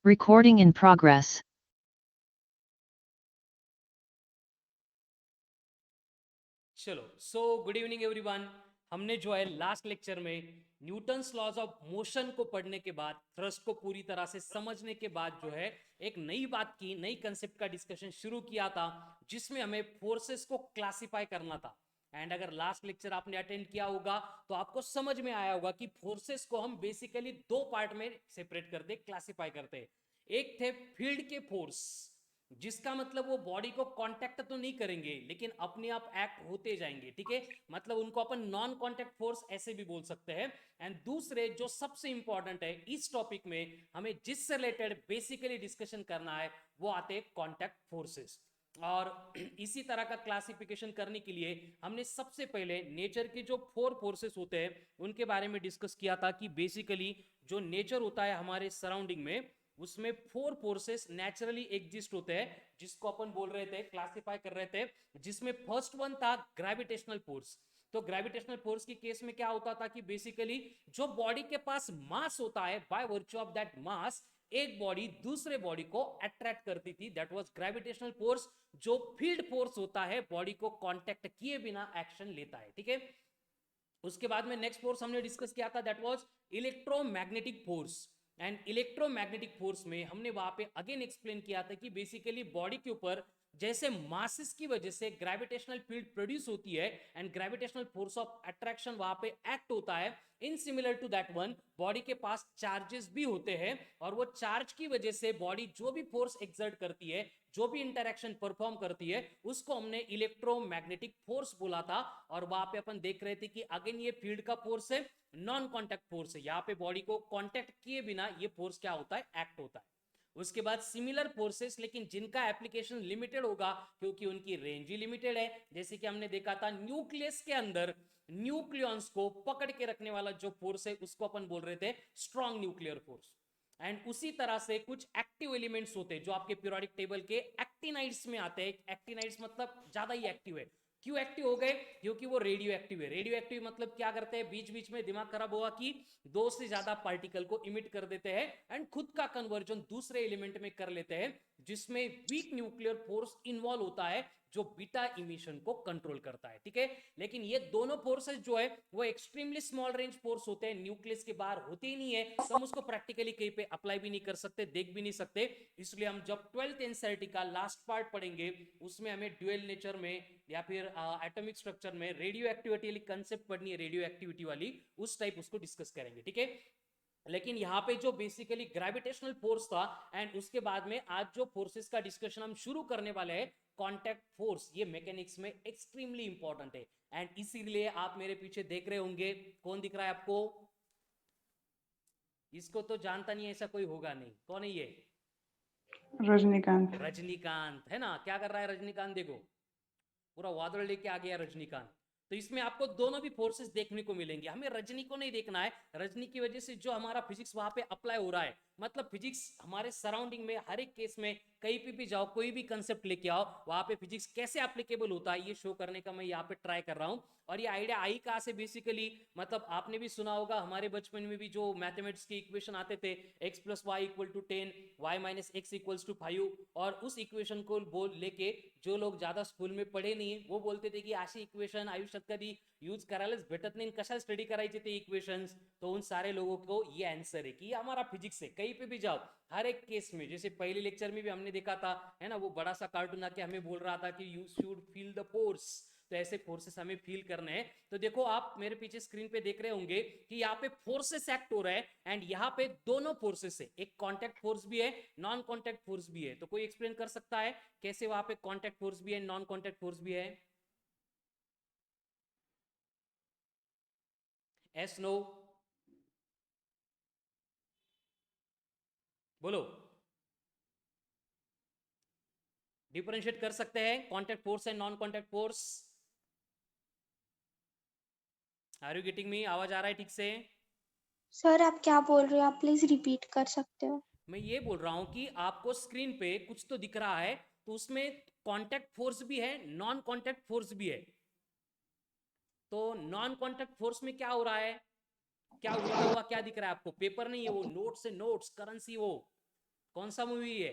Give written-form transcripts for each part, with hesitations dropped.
Recording in progress. चलो good evening everyone. हमने जो है लास्ट लेक्चर में न्यूटन्स लॉज ऑफ मोशन को पढ़ने के बाद, थ्रस्ट को पूरी तरह से समझने के बाद जो है एक नई बात की, नई कंसेप्ट का डिस्कशन शुरू किया था, जिसमें हमें फोर्सेस को क्लासिफाई करना था। एंड अगर लास्ट लेक्चर आपने अटेंड किया होगा तो आपको समझ में आया होगा कि फोर्सेस को हम बेसिकली दो पार्ट में सेपरेट करते, क्लासिफाई करते। एक थे फील्ड के फोर्स, जिसका मतलब वो बॉडी को कांटेक्ट तो नहीं करेंगे लेकिन अपने आप एक्ट होते जाएंगे, ठीक है। मतलब उनको अपन नॉन कांटेक्ट फोर्स ऐसे भी बोल सकते हैं। एंड दूसरे जो सबसे इंपॉर्टेंट है इस टॉपिक में, हमें जिससे रिलेटेड बेसिकली डिस्कशन करना है, वो आते हैं कांटेक्ट फोर्सेस। और इसी तरह का क्लासिफिकेशन करने के लिए हमने सबसे पहले नेचर के जो फोर फोर्सेस होते हैं उनके बारे में डिस्कस किया था कि बेसिकली जो नेचर होता है हमारे सराउंडिंग में, उसमें फोर फोर्सेस नेचुरली एग्जिस्ट होते हैं, जिसको अपन बोल रहे थे, क्लासिफाई कर रहे थे। जिसमें फर्स्ट वन था ग्रेविटेशनल फोर्स। तो ग्रेविटेशनल फोर्स के केस में क्या होता था कि बेसिकली जो बॉडी के पास मास होता है, by virtue of that mass एक बॉडी दूसरे बॉडी को अट्रैक्ट करती थी, दैट वाज ग्रेविटेशनल फोर्स। जो फील्ड फोर्स होता है बॉडी को कांटेक्ट किए बिना एक्शन लेता है, ठीक है। उसके बाद में नेक्स्ट फोर्स हमने डिस्कस किया था, that was electromagnetic force. And electromagnetic force में हमने वहां पे अगेन एक्सप्लेन किया था कि बेसिकली बॉडी के ऊपर जैसे मासेस की वजह से ग्रेविटेशनल फील्ड प्रोड्यूस होती है and gravitational force of attraction वहां पे एक्ट होता है, in similar to that one body के पास चार्जेस भी होते हैं, और वो चार्ज की वजह से बॉडी जो भी फोर्स एक्सर्ट करती है, जो भी इंटरेक्शन परफॉर्म करती है, उसको हमने इलेक्ट्रोमैग्नेटिक फोर्स बोला था। और वहां पे अपन देख रहे थे कि अगेन ये फील्ड का फोर्स है, नॉन कॉन्टैक्ट फोर्स है। यहाँ पे बॉडी को कॉन्टैक्ट किए बिना ये फोर्स क्या होता है, एक्ट होता है। उसके बाद सिमिलर फोर्सेस, लेकिन जिनका एप्लीकेशन लिमिटेड होगा क्योंकि उनकी रेंज ही लिमिटेड है। जैसे कि हमने देखा था न्यूक्लियस के अंदर न्यूक्लियॉन्स को पकड़ के रखने वाला जो फोर्स है उसको अपन बोल रहे थे स्ट्रॉन्ग न्यूक्लियर फोर्स। एंड उसी तरह से कुछ एक्टिव एलिमेंट्स होते हैं जो आपके पीरियोडिक टेबल के एक्टिनाइड्स में आते हैं। एक्टिनाइड्स मतलब ज्यादा ही एक्टिव है। क्यों एक्टिव हो गए? क्योंकि वो रेडियो एक्टिव है। रेडियो एक्टिव मतलब क्या करते हैं, बीच बीच में दिमाग खराब हुआ कि दो से ज्यादा पार्टिकल को इमिट कर देते हैं एंड खुद का कन्वर्जन दूसरे एलिमेंट में कर लेते हैं, जिसमें वीक न्यूक्लियर फोर्स इन्वॉल्व होता है जो बीटा इमिशन को कंट्रोल करता है, ठीक है। लेकिन ये दोनों फोर्सेस जो है वो एक्सट्रीमली स्मॉल रेंज फोर्स होते हैं, न्यूक्लियस के बाहर होते ही नहीं है, तो हम उसको प्रैक्टिकली कहीं पे अप्लाई भी नहीं कर सकते, देख भी नहीं सकते। इसलिए हम जब 12th एनसीईआरटी का लास्ट पार्ट पढ़ेंगे उसमें हमें ड्यूअल नेचर में या फिर एटॉमिक स्ट्रक्चर में रेडियो एक्टिविटी वाली कंसेप्ट पढ़नी है, रेडियो एक्टिविटी वाली, उस टाइप उसको डिस्कस करेंगे, ठीक है। लेकिन यहां पे जो बेसिकली ग्रेविटेशनल फोर्स था एंड उसके बाद में आज जो फोर्सेस का डिस्कशन हम शुरू करने वाले हैं, कांटेक्ट फोर्स, ये मैकेनिक्स में एक्सट्रीमली इंपॉर्टेंट है। एंड इसीलिए आप मेरे पीछे देख रहे होंगे, कौन दिख रहा है आपको? इसको तो जानता नहीं, ऐसा कोई होगा नहीं। कौन है ये? रजनीकांत। रजनीकांत है ना। क्या कर रहा है रजनीकांत? देखो, पूरा वादळ लेके आ गया रजनीकांत। तो इसमें आपको दोनों भी फोर्सेस देखने को मिलेंगे। हमें रजनी को नहीं देखना है, रजनी की वजह से जो हमारा फिजिक्स वहां पे अप्लाई हो रहा है, मतलब फिजिक्स हमारे सराउंडिंग में हर एक केस में कहीं पे भी जाओ, कोई भी कंसेप्ट लेके आओ, वहां पे फिजिक्स कैसे एप्लीकेबल होता है ये शो करने का मैं यहाँ पे ट्राई कर रहा हूँ। और ये आइडिया आई कहाँ से बेसिकली, मतलब आपने भी सुना होगा, हमारे बचपन में भी जो मैथमेटिक्स के इक्वेशन आते थे, x plus y equal to 10, y minus x equals to 5, और उस इक्वेशन को बोल लेके जो लोग ज्यादा स्कूल में पढ़े नहीं वो बोलते थे की अशी इक्वेशन आयुष्यात कधी यूज करायलाच भेटत नाही, कशाला स्टडी करायचे ते इक्वेशंस। तो उन सारे लोगों को ये आंसर है कि हमारा फिजिक्स है, कहीं पे भी जाओ हर एक केस में। जैसे पहले लेक्चर में भी हमने देखा था, है ना, वो बड़ा सा कार्टून आके हमें बोल रहा था कि you should feel the force. तो ऐसे फोर्सेस हमें फील करने हैं। तो देखो आप मेरे पीछे स्क्रीन पे देख रहे होंगे कि यहाँ पे फोर्सेस एक्ट हो रहा है एंड यहाँ पे दोनों फोर्सेस है, एक कॉन्टैक्ट फोर्स भी है, नॉन कॉन्टैक्ट फोर्स भी है। तो कोई एक्सप्लेन कर सकता है कैसे वहां पे कॉन्टैक्ट फोर्स भी है, नॉन कॉन्टैक्ट फोर्स भी है? एस नो बोलो। डिफरेंशिएट कर सकते हैं contact force and non contact force? Are you getting me? आवाज आ रहा है ठीक से? सर आप क्या बोल रहे हो, आप प्लीज रिपीट कर सकते हो? मैं ये बोल रहा हूं कि आपको स्क्रीन पे कुछ तो दिख रहा है, तो उसमें कॉन्टैक्ट फोर्स भी है, नॉन कॉन्टैक्ट फोर्स भी है। तो नॉन कॉन्टैक्ट फोर्स में क्या हो रहा है, क्या उड़ता हुआ क्या दिख रहा है आपको? पेपर नहीं है वो, नोट्स है, नोट्स, करेंसी वो। कौन सा मूवी है?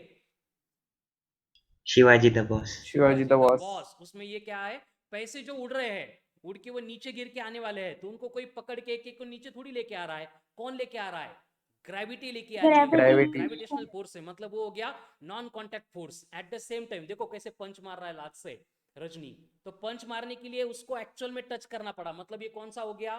Shivaji the boss. Shivaji the boss. Boss. उसमें ये क्या है, पैसे जो उड़ रहे हैं, उड़ के वो नीचे गिर के आने वाले हैं, तो उनको कोई पकड़ के एक एक को नीचे थोड़ी लेके आ रहा है। कौन लेके आ रहा है? ग्रेविटी लेके आ रही है। Gravity. ग्रेविटेशनल फोर्स है, मतलब वो हो गया non contact force. At the same time देखो कैसे पंच मार रहा है लात से रजनी, तो पंच मारने के लिए उसको एक्चुअल में टच करना पड़ा, मतलब ये कौन सा हो गया?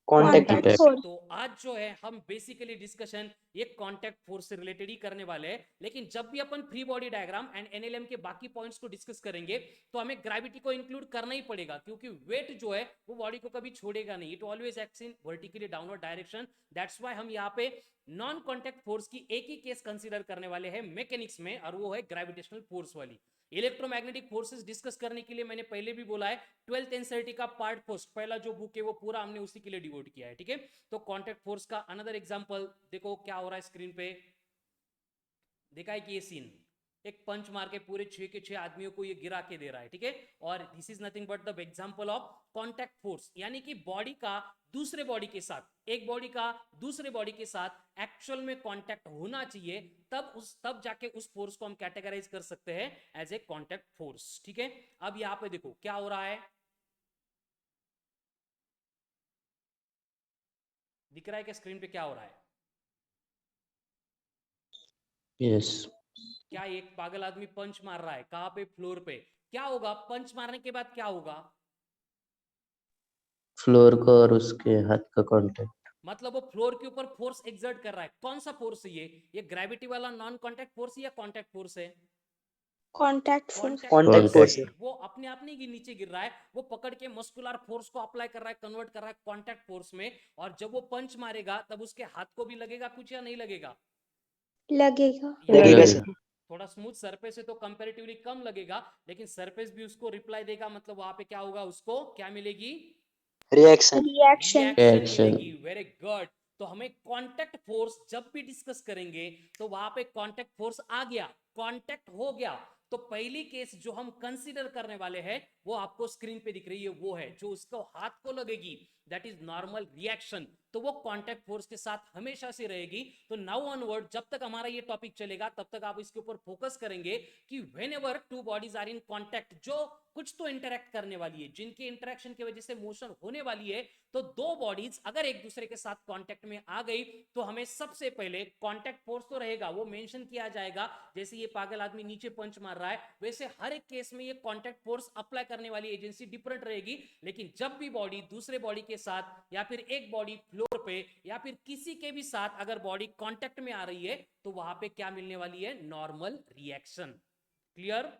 Contact Contact attack. force. तो आज जो है हम बेसिकली डिस्कशन ये कांटेक्ट फोर्स से रिलेटेड ही करने वाले हैं, लेकिन जब भी अपन free body diagram and NLM के बाकी पॉइंट्स को डिस्कस करेंगे तो हमें ग्रेविटी को इंक्लूड करना ही पड़ेगा, क्योंकि वेट जो है वो बॉडी को कभी छोड़ेगा नहीं, it always acts in vertically downward direction. That's why हम यहाँ पे नॉन कांटेक्ट फोर्स की एक ही केस कंसीडर करने वाले हैं मैकेनिक्स में, और वो है ग्रेविटेशनल फोर्स वाली। इलेक्ट्रोमैग्नेटिक फोर्सेस डिस्कस करने के लिए मैंने पहले भी बोला है 12th एनसीईआरटी का पार्ट फर्स्ट पहला जो बुक है वो पूरा हमने उसी के लिए डिवोट किया है, ठीक है। तो कांटेक्ट फोर्स का अनदर एग्जांपल देखो क्या हो रहा है स्क्रीन पे, देखा है कि ये सीन एक पंच मार के पूरे 6 के 6 आदमियों को ये गिरा के दे रहा है, ठीक है। और this is nothing but the example of contact force, यानी कि बॉडी का दूसरे बॉडी के साथ, एक बॉडी का दूसरे बॉडी के साथ एक्चुअल में कांटेक्ट होना चाहिए, तब जाके उस फोर्स को हम कैटेगराइज कर सकते हैं एज ए कांटेक्ट फोर्स, ठीक है। अब यहां पे देखो क्या हो रहा है, दिख रहा है कि स्क्रीन पे क्या हो रहा है? यस। क्या एक पागल आदमी पंच मार रहा है, कहां पे? फ्लोर पे। क्या होगा पंच मारने के बाद, क्या होगा? फ्लोर को और उसके हाथ का कांटेक्ट। मतलब वो फ्लोर के ऊपर फोर्स एक्सर्ट कर रहा है। कौन सा फोर्स है ये ग्रेविटी वाला नॉन कांटेक्ट फोर्स या कांटेक्ट फोर्स है? Contact force. Contact force है। वो अपने आप नहीं नीचे गिर रहा है, वो पकड़ के मस्कुलर फोर्स को अप्लाई कर रहा है, कन्वर्ट कर रहा है कांटेक्ट फोर्स में, और जब वो पंच मारेगा तब उसके हाथ को भी लगेगा कुछ या नहीं लगेगा? लगेगा. लगेगा सर। थोड़ा स्मूथ सरफेस है तो कंपैरेटिवली कम लगेगा, लेकिन सरफेस भी उसको रिप्लाई देगा, मतलब वहां पे क्या होगा, उसको क्या मिलेगी? रिएक्शन। Reaction. Reaction. मिलेगी। Very good. तो हमें कांटेक्ट फोर्स जब भी डिस्कस करेंगे तो वहां पे कांटेक्ट फोर्स आ गया, कांटेक्ट हो गया, तो पहली केस जो हम कंसीडर करने वाले हैं वो आपको स्क्रीन पे दिख रही है, वो है जो उसको हाथ को लगेगी, दैट इज नॉर्मल रिएक्शन। तो वो कांटेक्ट फोर्स के साथ हमेशा से रहेगी। तो नाउ ऑनवर्ड जब तक हमारा ये टॉपिक चलेगा तब तक आप इसके ऊपर फोकस करेंगे कि whenever two bodies are in contact, जो कुछ तो इंटरेक्ट करने वाली है, जिनके इंटरेक्शन की वजह से मोशन होने वाली है, तो दो बॉडीज अगर एक दूसरे के साथ कांटेक्ट में आ गई तो हमें सबसे पहले कांटेक्ट फोर्स तो रहेगा, वो मेंशन किया जाएगा। जैसे ये पागल आदमी नीचे पंच मार रहा है, वैसे हर एक केस में ये कांटेक्ट फोर्स अप्लाई करने वाली एजेंसी डिफरेंट रहेगी, लेकिन जब भी बॉडी दूसरे बॉडी के साथ या फिर एक बॉडी फ्लोर पे या फिर किसी के भी साथ अगर बॉडी कांटेक्ट में आ रही है तो वहां पे क्या मिलने वाली है? Normal reaction. क्लियर?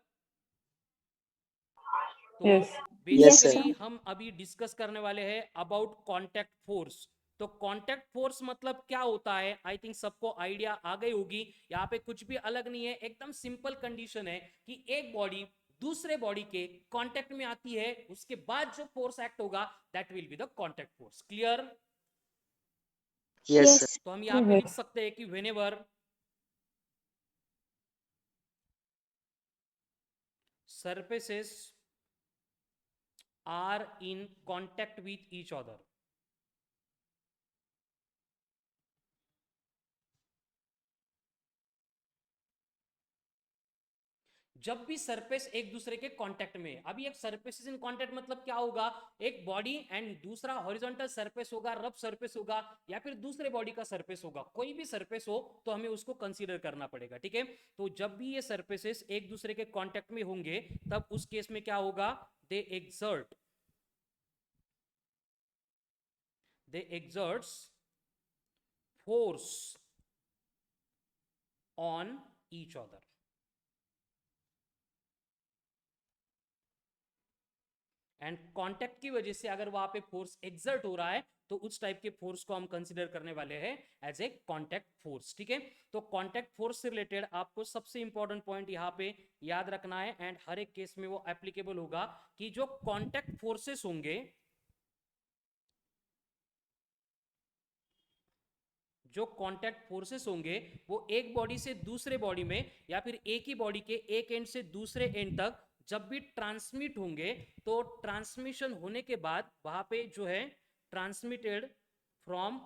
तो Yes. बेसिकली हम अभी डिस्कस करने वाले हैं अबाउट कांटेक्ट फोर्स। तो कांटेक्ट फोर्स मतलब क्या होता है, आई थिंक सबको आइडिया आ गई होगी। यहाँ पे कुछ भी अलग नहीं है, एकदम सिंपल कंडीशन है कि एक बॉडी दूसरे बॉडी के कांटेक्ट में आती है, उसके बाद जो फोर्स एक्ट होगा that will be the contact force. Clear? Yes. तो हम यहाँ पे लिख सकते हैं कि whenever surfaces are in contact with each other, जब भी सरफेस एक दूसरे के कांटेक्ट में, अभी एक सरफेस इन कांटेक्ट मतलब क्या होगा, एक बॉडी एंड दूसरा हॉरिजॉन्टल सरफेस होगा, रफ सरफेस होगा, या फिर दूसरे बॉडी का सरफेस होगा, कोई भी सरफेस हो तो हमें उसको कंसीडर करना पड़ेगा, ठीक है। तो जब भी ये सरफेसेस एक दूसरे के कांटेक्ट में होंगे तब उस केस में क्या होगा, दे exerts force on each other। And contact की वजह से अगर वहां पे फोर्स एक्सर्ट हो रहा है तो उस टाइप के फोर्स को हम कंसीडर करने वाले हैं एज ए कांटेक्ट फोर्स, ठीक है। तो कांटेक्ट फोर्स से रिलेटेड आपको सबसे इंपॉर्टेंट पॉइंट यहां पे याद रखना है, एंड हर एक केस में वो एप्लीकेबल होगा कि जो कांटेक्ट फोर्सेस होंगे, जो कांटेक्ट फोर्सेस होंगे वो एक बॉडी से दूसरे बॉडी में या फिर एक ही बॉडी के एक एंड से दूसरे एंड तक जब भी ट्रांसमिट होंगे, तो ट्रांसमिशन होने के बाद वहां पे जो है transmitted from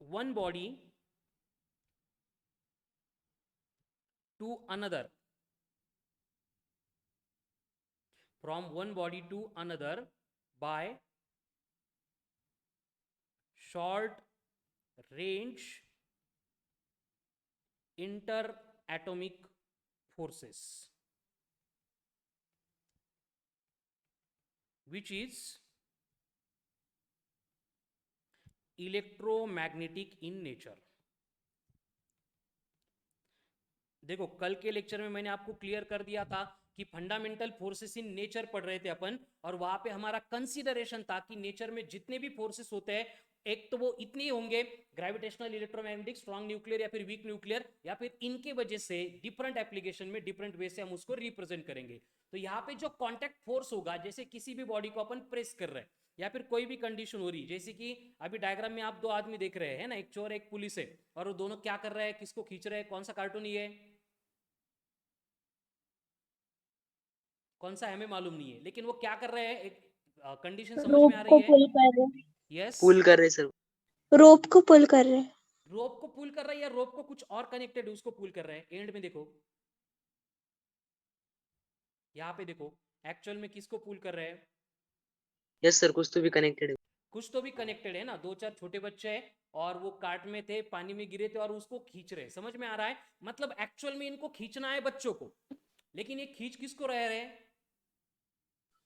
one body to another, from one body to another by short range interatomic forces, which is electromagnetic in nature. देखो कल के लेक्चर में मैंने आपको क्लियर कर दिया था कि फंडामेंटल फोर्सेस इन नेचर पढ़ रहे थे अपन, और वहां पे हमारा कंसीडरेशन था कि नेचर में जितने भी फोर्सेस होते हैं एक तो वो इतने ही होंगे, ग्रेविटेशनल, इलेक्ट्रोमैग्नेटिक, स्ट्रॉन्ग न्यूक्लियर या फिर वीक न्यूक्लियर, या फिर इनके वजह से डिफरेंट एप्लीकेशन में डिफरेंट वे से हम उसको रिप्रेजेंट करेंगे। तो यहाँ पे जो कॉन्टैक्ट फोर्स होगा, जैसे किसी भी बॉडी को अपन प्रेस कर रहे हैं या फिर कोई भी कंडीशन हो रही, जैसे कि अभी डायग्राम में आप दो आदमी देख रहे हैं ना, एक चोर एक पुलिस है, और वो दोनों क्या कर रहे हैं, किसको खींच रहे हैं, कौन सा कार्टून ये है, कौन सा हमें मालूम नहीं है, लेकिन वो क्या कर रहे हैं, एक कंडीशन समझ रोप में आ को रही है? पुल कर रहे यस, पुल कर रहे सर। रोप को पुल कर रहे हैं। रोप को पुल कर रहा है या रोप को कुछ और कनेक्टेड है उसको पुल कर रहा है? एंड में देखो, यहाँ पे देखो एक्चुअल में किसको पुल कर रहे हैं? यस सर, कुछ तो भी कनेक्टेड है। कुछ तो भी कनेक्टेड है ना, दो चार छोटे बच्चे हैं और वो कार्ट में थे, पानी में गिरे थे और उसको खींच रहे, समझ में आ रहा है? मतलब एक्चुअल में इनको खींचना है बच्चों को, लेकिन ये खींच किसको रहे हैं?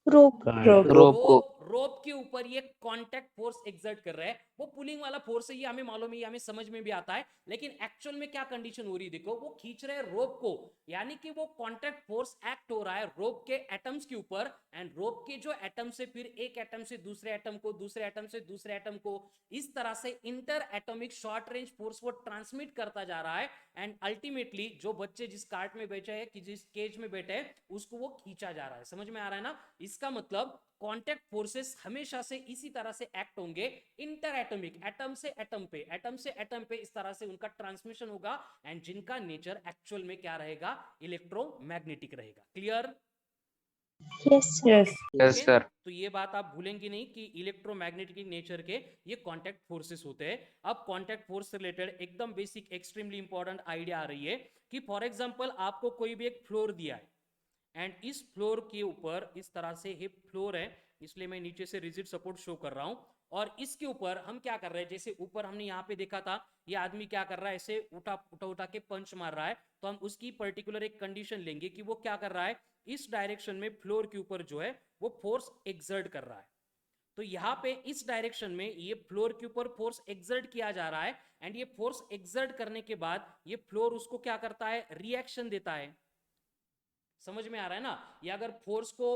रोप रोप को। रोप के ऊपर ये कांटेक्ट फोर्स एक्सर्ट कर रहा है, वो पुलिंग वाला फोर्स है, ये हमें मालूम है, ये हमें समझ में भी आता है, लेकिन एक्चुअल में क्या कंडीशन हो रही है, देखो वो खींच रहे हैं रोप को, यानी कि वो कांटेक्ट फोर्स एक्ट हो रहा है रोप के एटम्स के ऊपर, एंड रोप के जो एटम से फिर एक एटम से दूसरे एटम को, दूसरे एटम से दूसरे एटम को, इस तरह से inter atomic short range force वो ट्रांसमिट करता जा रहा है, एंड अल्टीमेटली जो बच्चे जिस कार्ट में बैठे हैं, कि जिस केज में बैठे हैं, उसको वो खींचा जा रहा है। समझ में आ रहा है ना? इसका मतलब कांटेक्ट फोर्सेस हमेशा से इसी तरह से एक्ट होंगे, इंटर एटॉमिक, एटम से एटम पे, एटम से एटम पे, इस तरह से उनका ट्रांसमिशन होगा, एंड जिनका नेचर एक्चुअल में क्या रहेगा, इलेक्ट्रोमैग्नेटिक रहेगा। Clear? Yes yes okay, sir. तो ये बात आप भूलेंगे नहीं कि इलेक्ट्रोमैग्नेटिक नेचर के ये कांटेक्ट फोर्सेस होते हैं। अब कांटेक्ट फोर्स से रिलेटेड एकदम बेसिक एक्सट्रीमली इंपॉर्टेंट आइडिया आ रही है कि फॉर एग्जांपल आपको कोई भी एक फ्लोर दिया है, एंड इस फ्लोर के ऊपर इस तरह से ये फ्लोर है, इसलिए मैं नीचे से रिजिड सपोर्ट शो कर रहा हूं, और इसके ऊपर हम क्या कर रहे हैं, जैसे ऊपर हमने यहाँ पे देखा था, ये आदमी क्या कर रहा है, ऐसे उठा उठा उठा के पंच मार रहा है, तो हम उसकी पर्टिकुलर एक कंडीशन लेंगे कि वो क्या कर रहा है, इस डायरेक्शन में फ्लोर के ऊपर जो है वो फोर्स एक्सर्ट कर रहा है। तो यहाँ पे इस डायरेक्शन में ये फ्लोर के ऊपर फोर्स एक्सर्ट किया जा रहा है, एंड ये फोर्स एक्सर्ट करने के बाद ये फ्लोर उसको क्या करता है, रिएक्शन देता है। समझ में आ रहा है ना? ये अगर फोर्स को,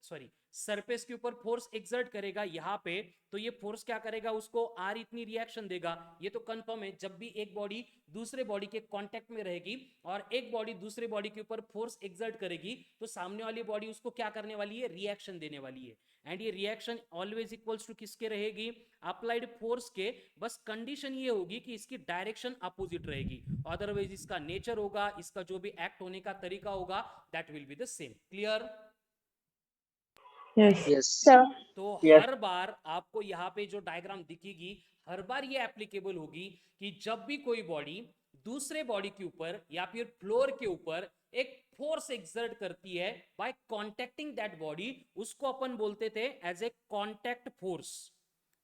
सॉरी, सरफेस के ऊपर फोर्स एक्सर्ट करेगा यहाँ पे, तो ये फोर्स क्या करेगा, उसको आर इतनी रिएक्शन देगा। ये तो कंफर्म है, जब भी एक बॉडी दूसरे बॉडी के कांटेक्ट में रहेगी और एक बॉडी दूसरे बॉडी के ऊपर फोर्स एक्सर्ट करेगी, तो सामने वाली बॉडी उसको क्या करने वाली है, रिएक्शन देने वाली है, एंड ये रिएक्शन ऑलवेज इक्वल्स टू किसके रहेगी, अप्लाइड फोर्स के। बस कंडीशन ये होगी कि इसकी डायरेक्शन अपोजिट रहेगी, अदरवाइज इसका नेचर होगा, इसका जो भी एक्ट होने का तरीका होगा, that will be the same. Clear? Yes yes sir. तो Yes. हर बार आपको यहाँ पे जो डायग्राम दिखेगी, हर बार ये एप्लीकेबल होगी कि जब भी कोई बॉडी दूसरे बॉडी के ऊपर या फिर फ्लोर के ऊपर एक फोर्स एक्सर्ट करती है बाय कॉन्टेक्टिंग दैट बॉडी, उसको अपन बोलते थे एज ए कॉन्टैक्ट फोर्स,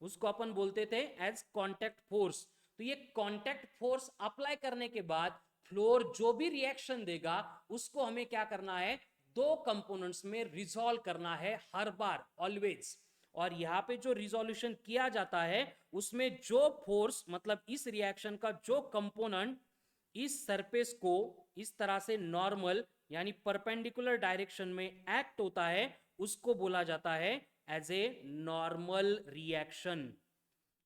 उसको अपन बोलते थे एज कॉन्टैक्ट फोर्स। तो ये कॉन्टैक्ट फोर्स अप्लाई करने के बाद फ्लोर जो भी रिएक्शन देगा, उसको हमें क्या करना है, दो कंपोनेंट्स में रिजॉल्व करना है हर बार, ऑलवेज। और यहां पे जो रिजोल्यूशन किया जाता है, उसमें जो फोर्स, मतलब इस रिएक्शन का जो कंपोनेंट इस सरफेस को इस तरह से नॉर्मल यानी परपेंडिकुलर डायरेक्शन में एक्ट होता है, उसको बोला जाता है एज ए नॉर्मल रिएक्शन,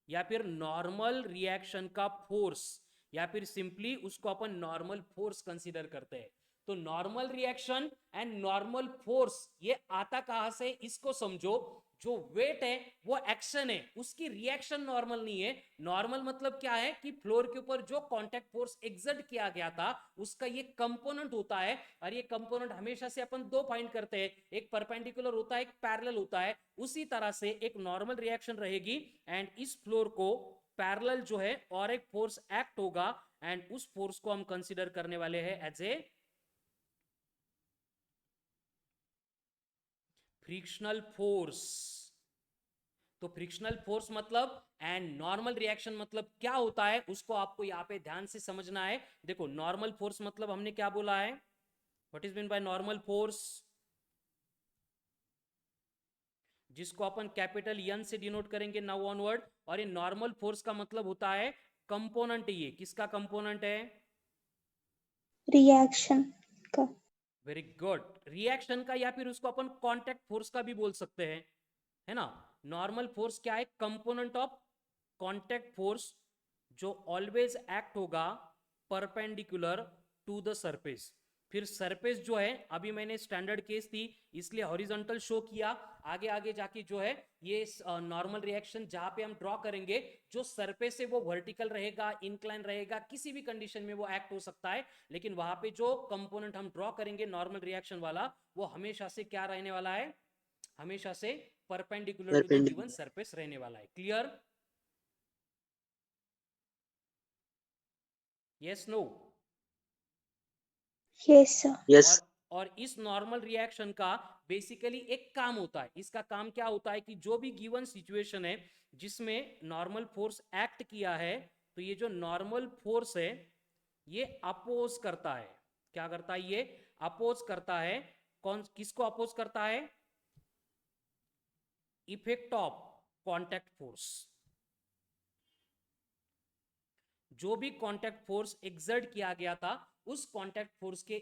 या फिर नॉर्मल रिएक्शन का फोर्स, या फिर सिंपली उसको अपन नॉर्मल फोर्स कंसीडर करते हैं। तो normal reaction and normal force ये आता कहां से, इसको समझो। जो वेट है वो एक्शन है, उसकी रिएक्शन नॉर्मल नहीं है। नॉर्मल मतलब क्या है कि फ्लोर के ऊपर जो कांटेक्ट फोर्स एक्सर्ट किया गया था, उसका ये कंपोनेंट होता है, और ये कंपोनेंट हमेशा से अपन दो फाइंड करते हैं, एक परपेंडिकुलर होता है, एक पैरेलल होता है। उसी तरह से एक नॉर्मल रिएक्शन रहेगी, एंड इस फ्लोर को पैरेलल जो है और एक फोर्स एक्ट होगा, एंड उस फोर्स को हम कंसीडर करने वाले हैं एज ए फ्रिक्शनल फोर्स। तो फ्रिक्शनल फोर्स मतलब एंड नॉर्मल रिएक्शन मतलब क्या होता है उसको आपको यहां पे ध्यान से समझना है। देखो नॉर्मल फोर्स मतलब हमने क्या बोला है, what is mean by normal force, जिसको अपन कैपिटल एन से डिनोट करेंगे नाउ ऑनवर्ड। और ये नॉर्मल फोर्स का मतलब होता है कंपोनेंट, ये किसका कंपोनेंट है, रिएक्शन का। वेरी गुड, रिएक्शन का, या फिर उसको अपन कांटेक्ट फोर्स का भी बोल सकते हैं, है ना। नॉर्मल फोर्स क्या है, कंपोनेंट ऑफ कांटेक्ट फोर्स, जो ऑलवेज एक्ट होगा परपेंडिकुलर टू द सरफेस। फिर सरफेस जो है, अभी मैंने स्टैंडर्ड केस थी इसलिए हॉरिजॉन्टल शो किया, आगे आगे जाके जो है ये नॉर्मल रिएक्शन जहां पे हम ड्रॉ करेंगे, जो सरफेस है वो वर्टिकल रहेगा, इंक्लाइन रहेगा, किसी भी कंडीशन में वो एक्ट हो सकता है, लेकिन वहां पे जो कंपोनेंट हम ड्रॉ करेंगे नॉर्मल रिएक्शन वाला, वो हमेशा से क्या रहने वाला है, हमेशा से perpendicular to the given perpendicular. Surface रहने वाला है। Clear, yes no. Yes sir. Yes. और इस नॉर्मल रिएक्शन का बेसिकली एक काम होता है, इसका काम क्या होता है कि जो भी गिवन सिचुएशन है जिसमें नॉर्मल फोर्स एक्ट किया है, तो ये जो नॉर्मल फोर्स है ये अपोज करता है, क्या करता है, ये अपोज करता है, कौन किसको अपोज करता है, इफेक्ट ऑफ कांटेक्ट फोर्स। जो भी कांटेक्ट फोर्स एक्सर्ट किया गया था उस कांटेक्ट फोर्स के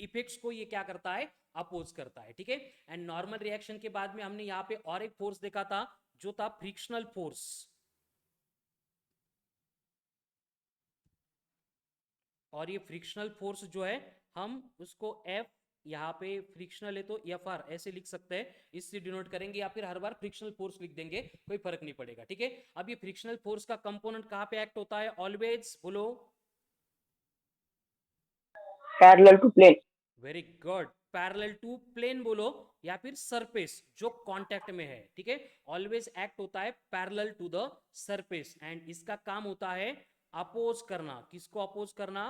इफेक्ट्स को ये क्या करता है, अपोज करता है, ठीक है। एंड नॉर्मल रिएक्शन के बाद में हमने यहां पे और एक फोर्स देखा था जो था फ्रिक्शनल फोर्स, और ये फ्रिक्शनल फोर्स जो है हम उसको एफ, यहाँ पे फ्रिक्शनल है तो एफ आर ऐसे लिख सकते हैं, इससे डिनोट करेंगे, या फिर हर बार फ्रिक्शनल फोर्स लिख देंगे, कोई फर्क नहीं पड़ेगा, ठीक है। अब ये फ्रिक्शनल फोर्स का कंपोनेंट कहां पे एक्ट होता है, ऑलवेज बोलो, parallel to plane. Very good, parallel to plane बोलो, या फिर सरफेस जो कांटेक्ट में है, ठीक है। ऑलवेज एक्ट होता है parallel to the surface, and इसका काम होता है अपोज करना, किसको अपोज करना,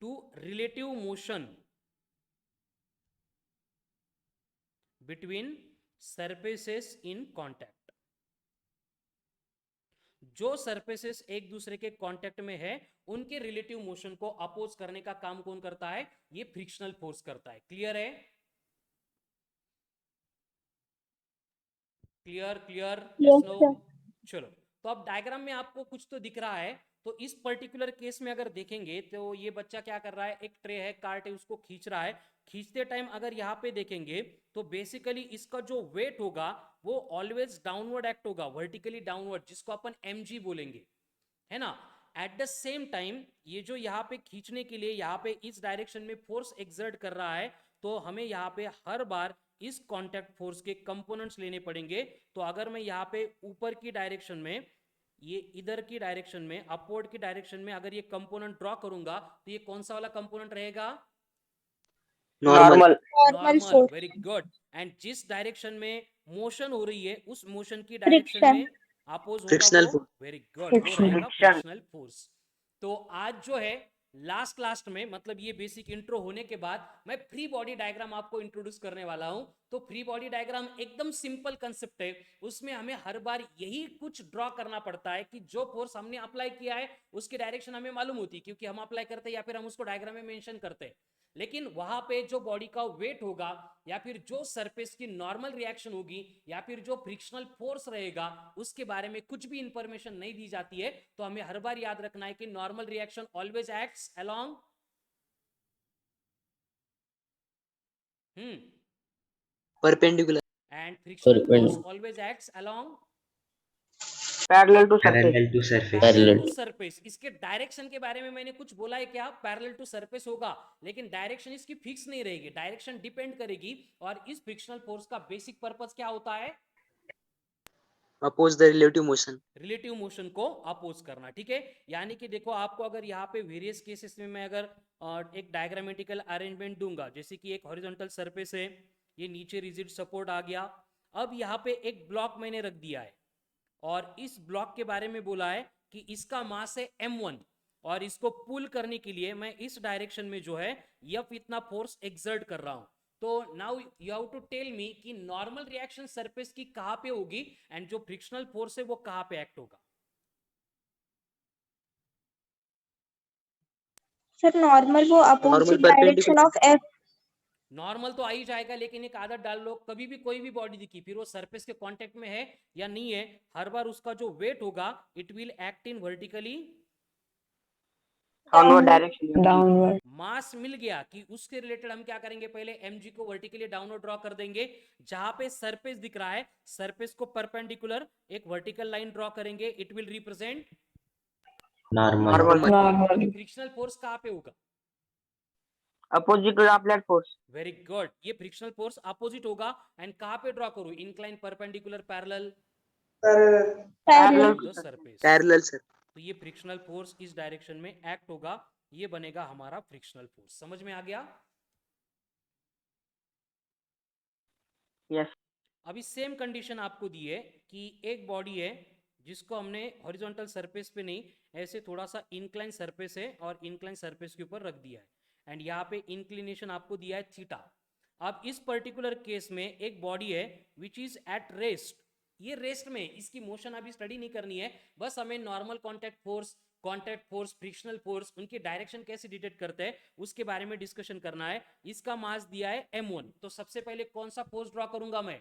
to relative motion between surfaces in contact. जो सरफेसेस एक दूसरे के कांटेक्ट में है उनके रिलेटिव मोशन को अपोज करने का काम कौन करता है, ये फ्रिक्शनल फोर्स करता है। क्लियर है, clear clear, yes yes no. Sir. चलो, तो अब डायग्राम में आपको कुछ तो दिख रहा है, तो इस पर्टिकुलर केस में अगर देखेंगे तो ये बच्चा क्या कर रहा है, एक ट्रे है, कार्ट है, उसको खींच रहा है, खींचते टाइम अगर यहाँ पे देखेंगे तो बेसिकली इसका जो वेट होगा वो ऑलवेज डाउनवर्ड एक्ट होगा, वर्टिकली डाउनवर्ड, जिसको अपन mg बोलेंगे, है ना। एट द सेम टाइम ये जो यहाँ पे खींचने के लिए यहाँ पे इस डायरेक्शन में फोर्स एक्सर्ट कर रहा है, तो हमें यहाँ पे हर बार इस कांटेक्ट फोर्स के कंपोनेंट्स लेने पड़ेंगे। तो अगर मैं यहाँ पे ऊपर की डायरेक्शन में, ये इधर की डायरेक्शन में, अपवर्ड की डायरेक्शन में अगर ये कंपोनेंट ड्रॉ करूंगा तो ये कौन सा वाला कंपोनेंट रहेगा, normal. Normal. Normal normal, force. Very good. And जिस डायरेक्शन में मोशन हो रही है उस मोशन की डायरेक्शन फ्रिक्शन। में अपोज होगा फ्रिक्शनल वो, फोर्स। वेरी गुड, वो फ्रिक्शन। रहेगा फ्रिक्शन। Frictional force. तो आज जो है लास्ट में, मतलब ये बेसिक इंट्रो होने के बाद मैं फ्री बॉडी डायग्राम आपको इंट्रोड्यूस करने वाला हूं। तो फ्री बॉडी डायग्राम एकदम सिंपल कंसेप्ट है, उसमें हमें हर बार यही कुछ ड्रॉ करना पड़ता है कि जो फोर्स हमने अप्लाई किया है उसकी डायरेक्शन हमें मालूम होती है, क्योंकि हम अप्लाई करते हैं या फिर हम उसको डायग्राम में मेंशन करते हैं, लेकिन वहां पे जो बॉडी का वेट होगा, या फिर जो सरफेस की नॉर्मल रिएक्शन होगी, या फिर जो फ्रिक्शनल फोर्स रहेगा, उसके बारे में कुछ भी इंफॉर्मेशन नहीं दी जाती है। तो हमें हर बार याद रखना है कि normal reaction always acts along perpendicular. And frictional force Perpendicular. Always acts along parallel to surface. Parallel to surface. Parallel to Parallel. Surface. इसके डायरेक्शन के बारे में मैंने कुछ बोला है क्या, पैरेलल टू सरफेस होगा, लेकिन डायरेक्शन इसकी फिक्स नहीं रहेगी, डायरेक्शन डिपेंड करेगी। और इस फ्रिक्शनल फोर्स का बेसिक पर्पस क्या होता है, oppose the relative motion. Relative motion को अपोज करना, ठीक है। यानी कि देखो आपको अगर यहाँ पे वेरियस केसेस में मैं अगर एक डायग्रामेटिकल अरेंजमेंट दूंगा, जैसे कि एक हॉरिजॉन्टल सरफेस है, ये नीचे रिजिड सपोर्ट आ गया, अब यहाँ पे एक ब्लॉक मैंने रख दिया है और इस ब्लॉक के बारे में बोला है कि इसका मास है m1, और इसको पुल करने के लिए मैं इस डायरेक्शन में जो है F इतना फोर्स एक्सर्ट कर रहा हूं। तो now you have to tell me कि नॉर्मल रिएक्शन सरफेस की कहां पे होगी एंड जो फ्रिक्शनल फोर्स है वो कहां पे एक्ट होगा। सर नॉर्मल वो normal opposite direction perpendicular of F. Normal तो आ ही जाएगा, लेकिन एक आदत डाल लो, कभी भी कोई भी बॉडी दिखी फिर वो सरफेस के कांटेक्ट में है या नहीं है, हर बार उसका जो वेट होगा it will act in vertically downward direction. Downward. Mass मिल गया कि उसके रिलेटेड हम क्या करेंगे, पहले mg को वर्टिकली डाउनवर्ड ड्रॉ कर देंगे। जहां पे सरफेस दिख रहा है सरफेस को परपेंडिकुलर एक वर्टिकल लाइन ड्रॉ करेंगे, it will represent normal normal normal. Frictional force कहां पे होगा। Opposite to the applied force. Very good, ये फ्रिक्शनल फोर्स अपोजिट होगा एंड कहां पे ड्रॉ करूं, incline perpendicular parallel parallel the surface. Parallel sir. तो ये फ्रिक्शनल फोर्स इस डायरेक्शन में एक्ट होगा, ये बनेगा हमारा फ्रिक्शनल फोर्स। समझ में आ गया। यस। अभी सेम कंडीशन आपको दी है कि एक बॉडी है जिसको हमने हॉरिजॉन्टल सरफेस पे नहीं, ऐसे थोड़ा सा इंक्लाइन सरफेस है और इंक्लाइन सरफेस के ऊपर रख दिया है एंड यहाँ पे इंक्लिनेशन आपको दिया है थीटा। अब इस पर्टिकुलर केस में एक बॉडी है विच इज एट रेस्ट, ये रेस्ट में, इसकी मोशन अभी स्टडी नहीं करनी है, बस हमें normal contact force, frictional force, उनकी डायरेक्शन कैसे डिटेक्ट करते हैं उसके बारे में डिस्कशन करना है। इसका मास दिया है m1, तो सबसे पहले कौन सा फोर्स ड्रॉ करूंगा मैं,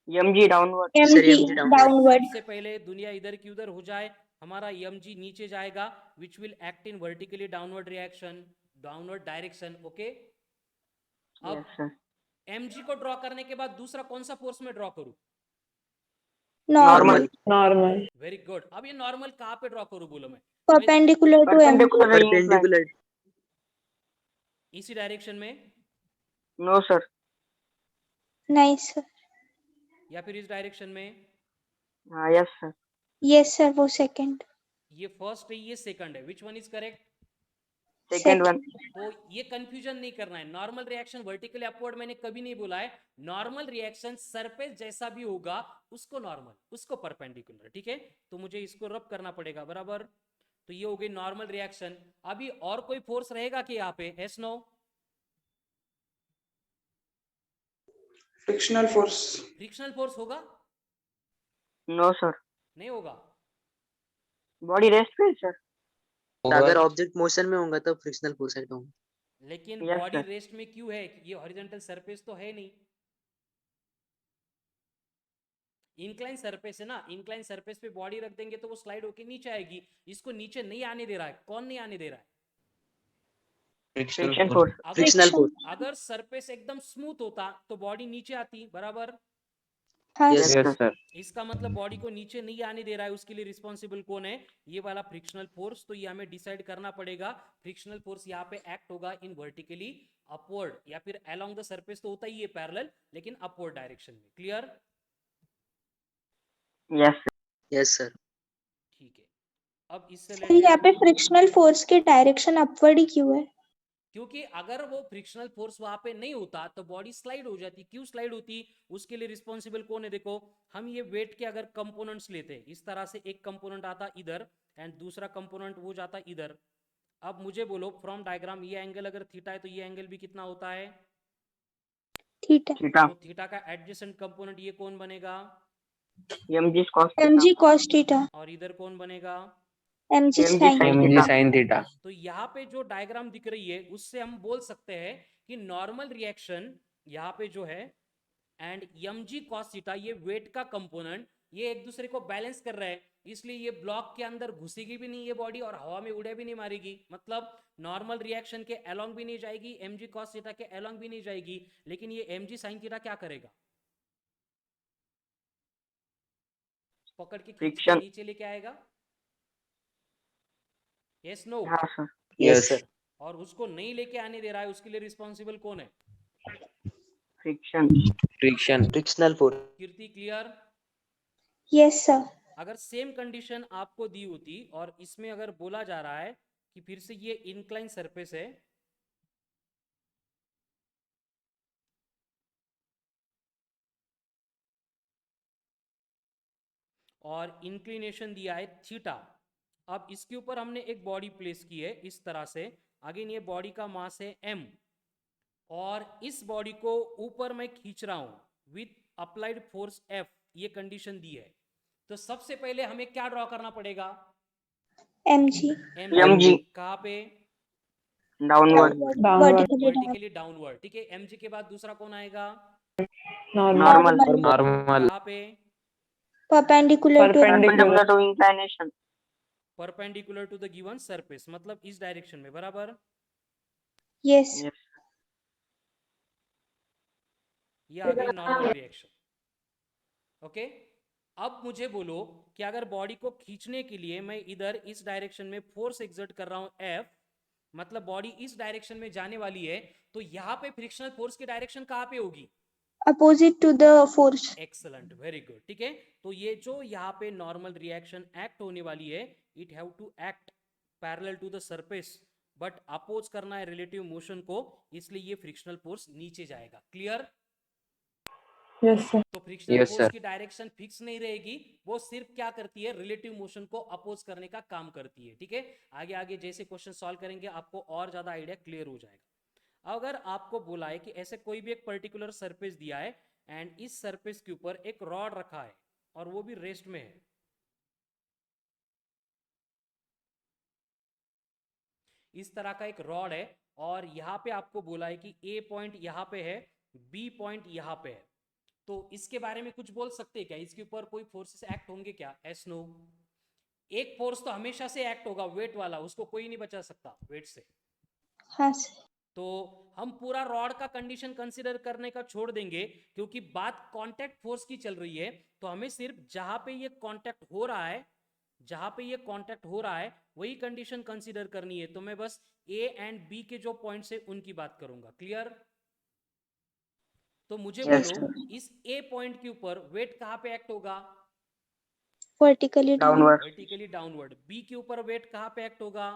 mg downward. Sir mg mg downward. Downward. सबसे पहले दुनिया इधर की उधर हो जाए, हमारा mg नीचे जाएगा which will act in vertically downward reaction, downward direction. Okay, अब यस सर। mg को ड्रॉ करने के बाद दूसरा कौन सा फोर्स में ड्रॉ करूं, नॉर्मल नॉर्मल। Very good. अब ये नॉर्मल कहां पे ड्रॉ करूं बोलो, मैं perpendicular to mg। Perpendicular incline. Perpendicular इसी डायरेक्शन में नो सर। नहीं सर। या फिर इस डायरेक्शन में, हाँ यस सर। यस सर, वो सेकंड। ये फर्स्ट है ये सेकंड है, which one is correct. Second one. तो ये कंफ्यूजन नहीं करना है, नॉर्मल रिएक्शन वर्टिकली अपवर्ड मैंने कभी नहीं बोला है, नॉर्मल रिएक्शन सरफेस जैसा भी होगा उसको नॉर्मल, उसको परपेंडिकुलर। ठीक है, तो मुझे इसको रब करना पड़ेगा बराबर। तो ये हो गई नॉर्मल रिएक्शन। अभी और कोई फोर्स रहेगा कि यहाँ पे, yes no, frictional force. Frictional force होगा, नो सर। नहीं होगा, बॉडी रेस्ट पे सर। अगर ऑब्जेक्ट मोशन में होगा तो फ्रिक्शनल फोर्स एक्ट होगा। लेकिन Yes, बॉडी sir. रेस्ट में क्यों है, ये हॉरिजॉन्टल सरफेस तो है नहीं, इंक्लाइन सरफेस है ना, इंक्लाइन सरफेस पे बॉडी रख देंगे तो वो स्लाइड होके नीचे आएगी, इसको नीचे नहीं आने दे रहा है, कौन नहीं आने दे रहा है, फ्रिक्शन फोर्स। अगर फ्रिक्शनल फोर्स। अगर सरफेस एकदम स्मूथ होता तो बॉडी नीचे आती बराबर। हाँ यस सर। Yes sir. इसका मतलब बॉडी को नीचे नहीं आने दे रहा है, उसके लिए रिस्पॉन्सिबल कौन है, ये वाला फ्रिक्शनल फोर्स। तो ये हमें डिसाइड करना पड़ेगा, फ्रिक्शनल फोर्स यहाँ पे एक्ट होगा इन वर्टिकली अपवर्ड या फिर अलोंग द सरफेस, तो होता ही है पैरेलल लेकिन अपवर्ड डायरेक्शन में। Clear, yes. Yes sir. ठीक है। अब इससे सर यहाँ रिलेटेड, पे फ्रिक्शनल फोर्स की डायरेक्शन अपवर्ड ही क्यों है। क्योंकि अगर वो फ्रिक्शनल फोर्स वहां पे नहीं होता तो बॉडी स्लाइड हो जाती। क्यों स्लाइड होती, उसके लिए रिस्पॉन्सिबल कौन है, देखो हम ये वेट के अगर कंपोनेंट्स लेते हैं, इस तरह से एक कंपोनेंट आता इधर एंड दूसरा कंपोनेंट वो जाता इधर। अब मुझे बोलो फ्रॉम डायग्राम, ये एंगल अगर थीटा है तो ये एंगल भी कितना होता है, थीटा। थीटा। तो थीटा का एडजेसेंट कंपोनेंट ये कौन बनेगा, mg cos mg cos theta. और इधर कौन बनेगा, mg mg sin। sin mg theta. sin theta. तो यहाँ पे जो डायग्राम दिख रही है उससे हम बोल सकते हैं कि नॉर्मल रिएक्शन यहाँ पे जो है एंड mg cos थीटा, ये वेट का कंपोनेंट, ये एक दूसरे को बैलेंस कर रहा है, इसलिए ये ब्लॉक के अंदर घुसेगी भी नहीं ये बॉडी और हवा में उड़े भी नहीं मारेगी, मतलब नॉर्मल रिएक्शन के अलोंग भी नहीं जाएगी, mg cos थीटा के अलोंग भी नहीं जाएगी। लेकिन ये mg sin थीटा क्या करेगा, पकड़ के खींच के फ्रिक्शन। नीचे लेके आएगा, यस नो, हाँ सर। Yes sir. और उसको नहीं लेके आने दे रहा है, उसके लिए रिस्पॉन्सिबल कौन है, friction. Friction. Frictional force. Kirti. Clear, yes sir. अगर सेम कंडीशन आपको दी होती और इसमें अगर बोला जा रहा है कि फिर से ये इंक्लाइन सरफेस है और इंक्लिनेशन दिया है थीटा, अब इसके ऊपर हमने एक बॉडी प्लेस की है इस तरह से, अगेन ये बॉडी का मास है m, और इस बॉडी को ऊपर मैं खींच रहा हूं विथ अप्लाइड फोर्स F, ये कंडीशन दी है। तो सबसे पहले हमें क्या ड्रॉ करना पड़ेगा? mg mg कहाँ पे? Downward vertically down vertically downward, ठीक है। mg के बाद दूसरा कौन आएगा? Normal Normal. कहाँ पे? perpendicular to perpendicular to inclination perpendicular to the given surface, मतलब इस डायरेक्शन में, बराबर। yes ये आ गई नॉर्मल रिएक्शन। ओके, अब मुझे बोलो कि अगर बॉडी को खींचने के लिए मैं इधर इस डायरेक्शन में फोर्स एक्सर्ट कर रहा हूं F, मतलब बॉडी इस डायरेक्शन में जाने वाली है, तो यहाँ पे फ्रिक्शनल फोर्स की डायरेक्शन कहाँ पे होगी? opposite to the force excellent, very good, ठीक है। तो ये जो यहाँ पे नॉर्मल रिएक्शन एक्ट होने वाली है, it have to act parallel to the surface, but oppose करना है रिलेटिव मोशन को, इसलिए ये फ्रिक्शनल फोर्स नीचे जाएगा। क्लियर? Yes sir. तो फ्रिक्शनल Yes, फोर्स sir. की डायरेक्शन फिक्स नहीं रहेगी, वो सिर्फ क्या करती है, रिलेटिव मोशन को अपोज करने का काम करती है, ठीक है। आगे आगे जैसे क्वेश्चन सॉल्व करेंगे आपको और ज्यादा आइडिया क्लियर हो जाएगा। अगर आपको बोला है कि ऐसे कोई भी एक पर्टिकुलर सरफेस दिया है एंड इस सरफेस के ऊपर एक रॉड रखा है और वो भी रेस्ट में है, इस तरह का एक रॉड है, और यहां पे आपको बोला है कि ए पॉइंट यहां पे है, बी पॉइंट यहां पे है, तो इसके बारे में कुछ बोल सकते हैं क्या? इसके ऊपर कोई फोर्सेस एक्ट होंगे क्या? Yes no. एक फोर्स तो हमेशा से एक्ट होगा, वेट वाला, उसको कोई नहीं बचा सकता वेट से। हाँ sir तो हम पूरा रॉड का कंडीशन कंसीडर करने का छोड़ देंगे, क्योंकि बात कांटेक्ट फोर्स की चल रही है, तो हमें सिर्फ जहां पे ये कांटेक्ट हो रहा है, जहां पे ये कांटेक्ट हो रहा है वही कंडीशन कंसीडर करनी है। तो मैं बस ए एंड बी के जो पॉइंट्स है उनकी बात करूंगा। क्लियर? तो मुझे Yes, बोलो इस ए पॉइंट के ऊपर वेट कहां पे एक्ट होगा? vertically down downward vertically downward. B के ऊपर वेट कहां पे एक्ट होगा?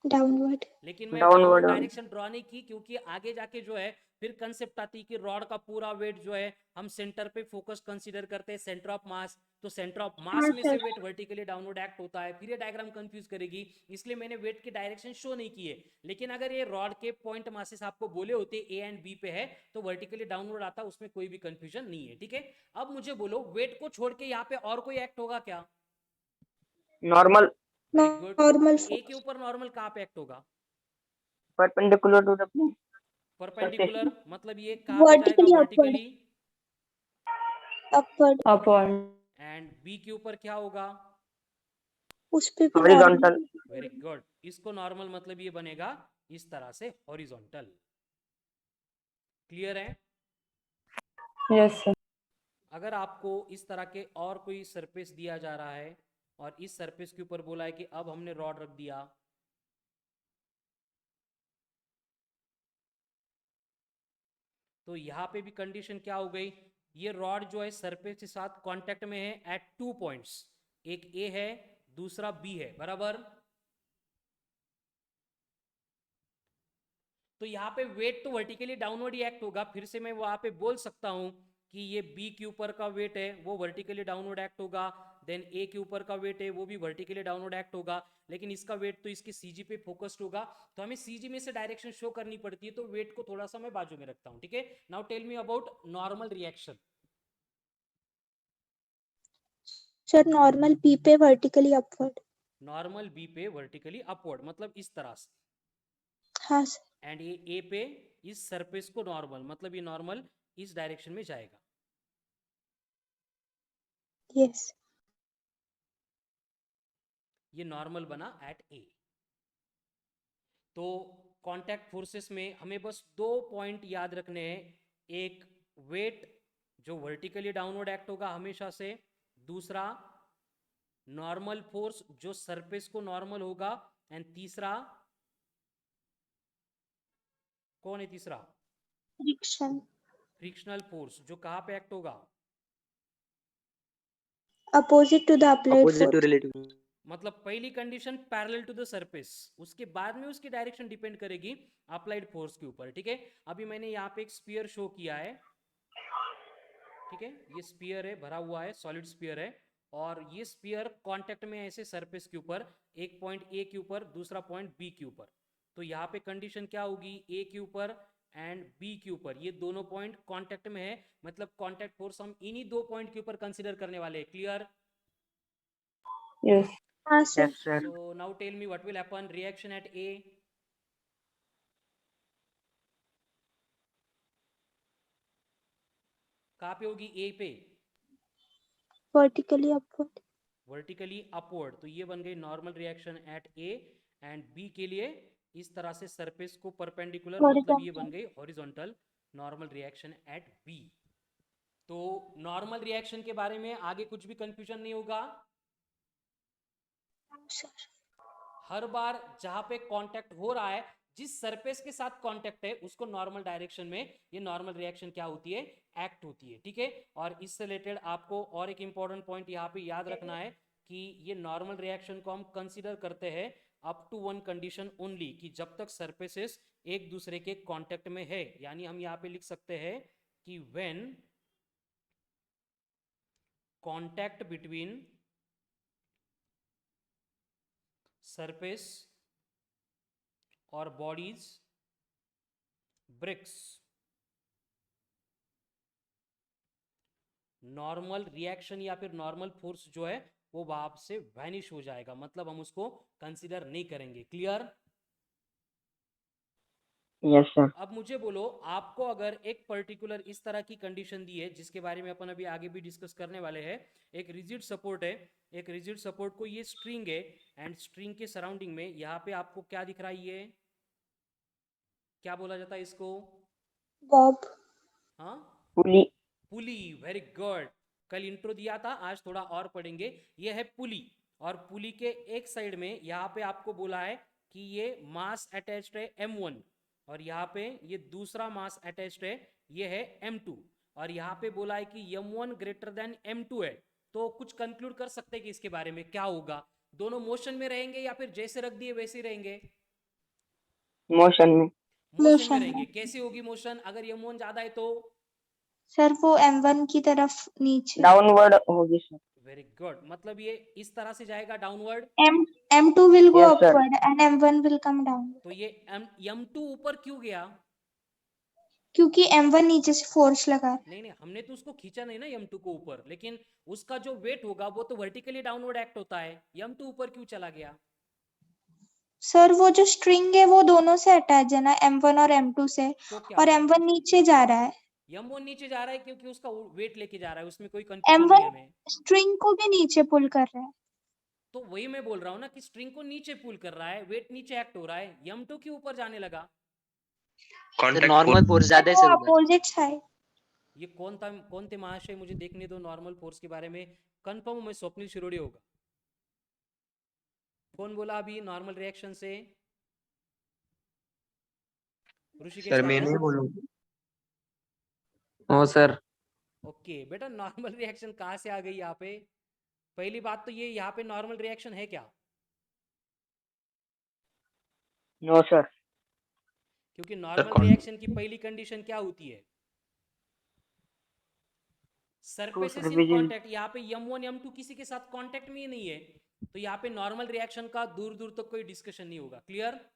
downward लेकिन मैं Downward. डाउनवर्ड डायरेक्शन ड्रॉ नहीं की, क्योंकि आगे जाके जो है फिर कंसेप्ट आती है कि रॉड का पूरा वेट जो है हम सेंटर पे फोकस कंसीडर करते हैं, सेंटर ऑफ मास, तो सेंटर ऑफ मास में से वेट वर्टिकली डाउनवर्ड एक्ट होता है, फिर ये डायग्राम कंफ्यूज करेगी, इसलिए मैंने वेट की डायरेक्शन शो नहीं की है। लेकिन अगर ये रॉड के पॉइंट मासेस आपको बोले होते ए एंड बी पे है तो वर्टिकली डाउनवर्ड आता, उसमें कोई भी कंफ्यूजन नहीं है, ठीक है। अब मुझे बोलो वेट को छोड़ के यहाँ पे और कोई एक्ट होगा क्या? Normal very good. normal A के force ऊपर नॉर्मल कहाँ पे एक्ट होगा? Perpendicular to the plane perpendicular, मतलब ये कहाँ पे जाएगा? vertically upward vertically. upward upward. And B के ऊपर क्या होगा? उस पे भी normal हॉरिजॉन्टल वेरी गुड। इसको नॉर्मल मतलब ये बनेगा इस तरह से, हॉरिजॉन्टल। क्लियर है? Yes sir. अगर आपको इस तरह के और कोई सरफेस दिया जा रहा है और इस सरफेस के ऊपर बोला है कि अब हमने रॉड रख दिया, तो यहां पे भी कंडीशन क्या हो गई? ये रॉड जो है सरफेस के साथ कांटेक्ट में है एट 2 पॉइंट्स, एक ए है दूसरा बी है, बराबर। तो यहाँ पे वेट तो वर्टिकली डाउनवर्ड ही एक्ट होगा, फिर से मैं वहां पे बोल सकता हूं कि ये बी के ऊपर का वेट है वो वर्टिकली डाउनवर्ड एक्ट होगा, देन ए के ऊपर का वेट है वो भी वर्टिकली डाउनवर्ड एक्ट होगा, लेकिन इसका वेट तो इसके सीजी पे फोकस्ड होगा, तो हमें सीजी में से डायरेक्शन शो करनी पड़ती है, तो वेट को थोड़ा सा मैं बाजू में रखता हूं, ठीक है। Now tell me about normal reaction. sir normal p पे vertically upward नॉर्मल बी पे वर्टिकली अपवर्ड, मतलब इस तरह से, हाँ sir एंड ये ए पे इस सरफेस को नॉर्मल, मतलब ये नॉर्मल इस डायरेक्शन में जाएगा। yes ये नॉर्मल बना एट ए। तो कांटेक्ट फोर्सेस में हमें बस 2 पॉइंट याद रखने हैं, एक वेट जो वर्टिकली डाउनवर्ड एक्ट होगा हमेशा से, दूसरा नॉर्मल फोर्स जो सरफेस को नॉर्मल होगा, एंड तीसरा कौन है? तीसरा friction फ्रिक्शनल फोर्स जो कहां पे एक्ट होगा? opposite to the applied opposite to force relative मतलब पहली condition parallel to the surface, उसके बाद में उसकी डायरेक्शन डिपेंड करेगी अप्लाइड फोर्स के ऊपर, ठीक है। अभी मैंने यहाँ पे एक स्फीयर शो किया है, ठीक है, ये स्फीयर है, भरा हुआ है, सॉलिड स्फीयर है, और ये स्फीयर कांटेक्ट में है ऐसे सरफेस के ऊपर, एक पॉइंट ए के ऊपर, दूसरा पॉइंट बी के ऊपर। तो यहाँ पे कंडीशन क्या होगी, ए के ऊपर एंड बी के ऊपर, ये दोनों पॉइंट कांटेक्ट में है, मतलब कांटेक्ट फोर्स हम इन्हीं दो पॉइंट के ऊपर कंसीडर करने वाले हैं। क्लियर? Yes. हाँ sir. Yes, sir. So now tell me what will happen, reaction at A. कहाँ पे होगी A पे? Vertically upward. Vertically upward. तो ये बन गई normal reaction at A and B के लिए इस तरह से सरफेस को परपेंडिकुलर, मतलब ये बन गई horizontal normal reaction at B। तो नॉर्मल रिएक्शन के बारे में आगे कुछ भी कंफ्यूजन नहीं होगा। सर हर बार जहां पे कांटेक्ट हो रहा है, जिस सरफेस के साथ कांटेक्ट है उसको नॉर्मल डायरेक्शन में ये नॉर्मल रिएक्शन क्या होती है, एक्ट होती है। ठीक है, और इससे रिलेटेड आपको और एक इंपॉर्टेंट पॉइंट यहाँ पे याद रखना है कि ये नॉर्मल रिएक्शन को हम कंसीडर करते हैं up to one condition only, कि जब तक सरफेसेस एक दूसरे के कांटेक्ट में है। यानी हम यहाँ पे लिख सकते हैं कि व्हेन कांटेक्ट बिटवीन surface और bodies breaks, नॉर्मल रिएक्शन या फिर नॉर्मल फोर्स जो है वो वहां से वैनिश हो जाएगा, मतलब हम उसको कंसीडर नहीं करेंगे। क्लियर? Yes, sir. अब मुझे बोलो, आपको अगर एक पर्टिकुलर इस तरह की कंडीशन दी है, जिसके बारे में अपन अभी आगे भी डिस्कस करने वाले हैं, एक रिजिड सपोर्ट है, एक रिजिड सपोर्ट को ये स्ट्रिंग है, एंड स्ट्रिंग के सराउंडिंग में यहाँ पे आपको क्या दिख रहा है, ये क्या बोला जाता है इसको? बॉब। हाँ, Pulley. पुली। वेरी गुड, कल इंट्रो दिया था, आज थोड़ा और पढ़ेंगे। ये है पुली, और पुली के एक साइड में यहाँ पे आपको बोला है कि ये मास अटैच्ड है M1, और यहाँ पे ये दूसरा मास अटैच्ड है, ये है M2, और यहाँ पे बोला है कि M1 ग्रेटर देन M2 है। तो कुछ कंक्लूड कर सकते हैं कि इसके बारे में क्या होगा, दोनों मोशन में रहेंगे या फिर जैसे रख दिए वैसे ही रहेंगे? Motion में. मोशन में मोशन रहेंगे। में। कैसे होगी मोशन अगर M1 ज्यादा है तो? सर वो M1 की तरफ नीचे। Downward होगी sir. वेरी गुड, मतलब ये इस तरह से जाएगा downward. M2 will go Yes, sir. upward and M1 will come down, तो ये M2 ऊपर क्यों गया? क्योंकि M1 नीचे से फोर्स लगा है। नहीं नहीं, हमने तो उसको खींचा नहीं ना M2 को ऊपर, लेकिन उसका जो वेट होगा वो तो वर्टिकली डाउनवर्ड एक्ट होता है। M2 ऊपर क्यों चला गया? सर वो जो स्ट्रिंग है वो दोनों से अटैच है ना, M1 और M2 से, तो क्या और M1 नीचे जा रहा है। M1 नीचे जा रहा है क्योंकि उसका वेट लेके जा रहा है, उसमें कोई कंफ्यूजन नहीं है M1 हमें। स्ट्रिंग को भी नीचे पुल कर रहा है। तो वही मैं बोल रहा हूँ ना कि स्ट्रिंग को नीचे पुल कर रहा है, वेट नीचे एक्ट हो रहा है, M2 के ऊपर जाने लगा। Contact normal force. फोर्स ज्यादा है वो सर उधर। Opposite side. ये कौन थे महाशय, मुझे देखने दो नॉर्मल फोर्स के बारे में। कंफर्म में स्वप्निल शिरोड़ी होगा। कौन बोला अभी नॉर्मल रिएक्शन से? ऋषिकेश सर था मैं क्या? नहीं बोलूँगा। ओ सर, ओके बेटा, नॉर्मल रिएक्शन कहाँ से आ गई यहाँ पे? पहली बात तो ये, यहाँ पे नॉर्मल रिएक्शन है क्या? No, sir. क्योंकि नॉर्मल कौन- रिएक्शन की पहली कंडीशन क्या होती है? सरफेसेस इन division. कांटेक्ट। यहाँ पे M1 M2 किसी के साथ कांटेक्ट में ही नहीं है, तो यहाँ पे नॉर्मल रिएक्शन का दूर दूर तक कोई डिस्कशन नहीं होगा। क्लियर?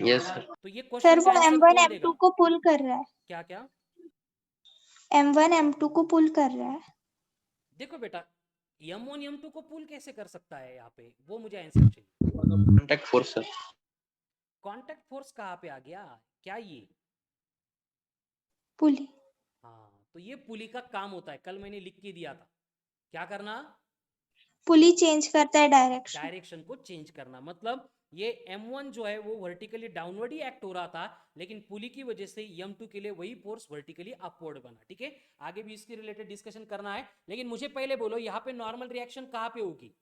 yes sir. तो ये सर क्वेश्चन वो का आंसर M1 कौन M2 देगा? को पुल कर रहा है। क्या क्या? M1 M2 को पुल कर रहा है। देखो बेटा, M1 M2 को पुल कैसे कर सकता है यहाँ पे, वो मुझे आंसर चाहिए। Contact force sir. Contact force कहाँ पे आ गया? क्या ये? पुली। हाँ, तो ये पुली का काम होता है, कल मैंने लिख के दिया था। क्या करना? पुली चेंज करता है डायरेक्शन। डायरेक्शन को चेंज करना। मतलब ये M1 जो है वो वर्टिकली डाउनवर्ड ही एक्ट हो रहा था, लेकिन पुली की वजह से M2 के लिए वही फोर्स वर्टिकली अपवर्ड बना। ठीक है, आगे भी इसके रिलेटेड डिस्कशन करना है, लेकिन मुझे पहले बोलो यहाँ पे नॉर्मल रिएक्शन कहाँ पे होगी?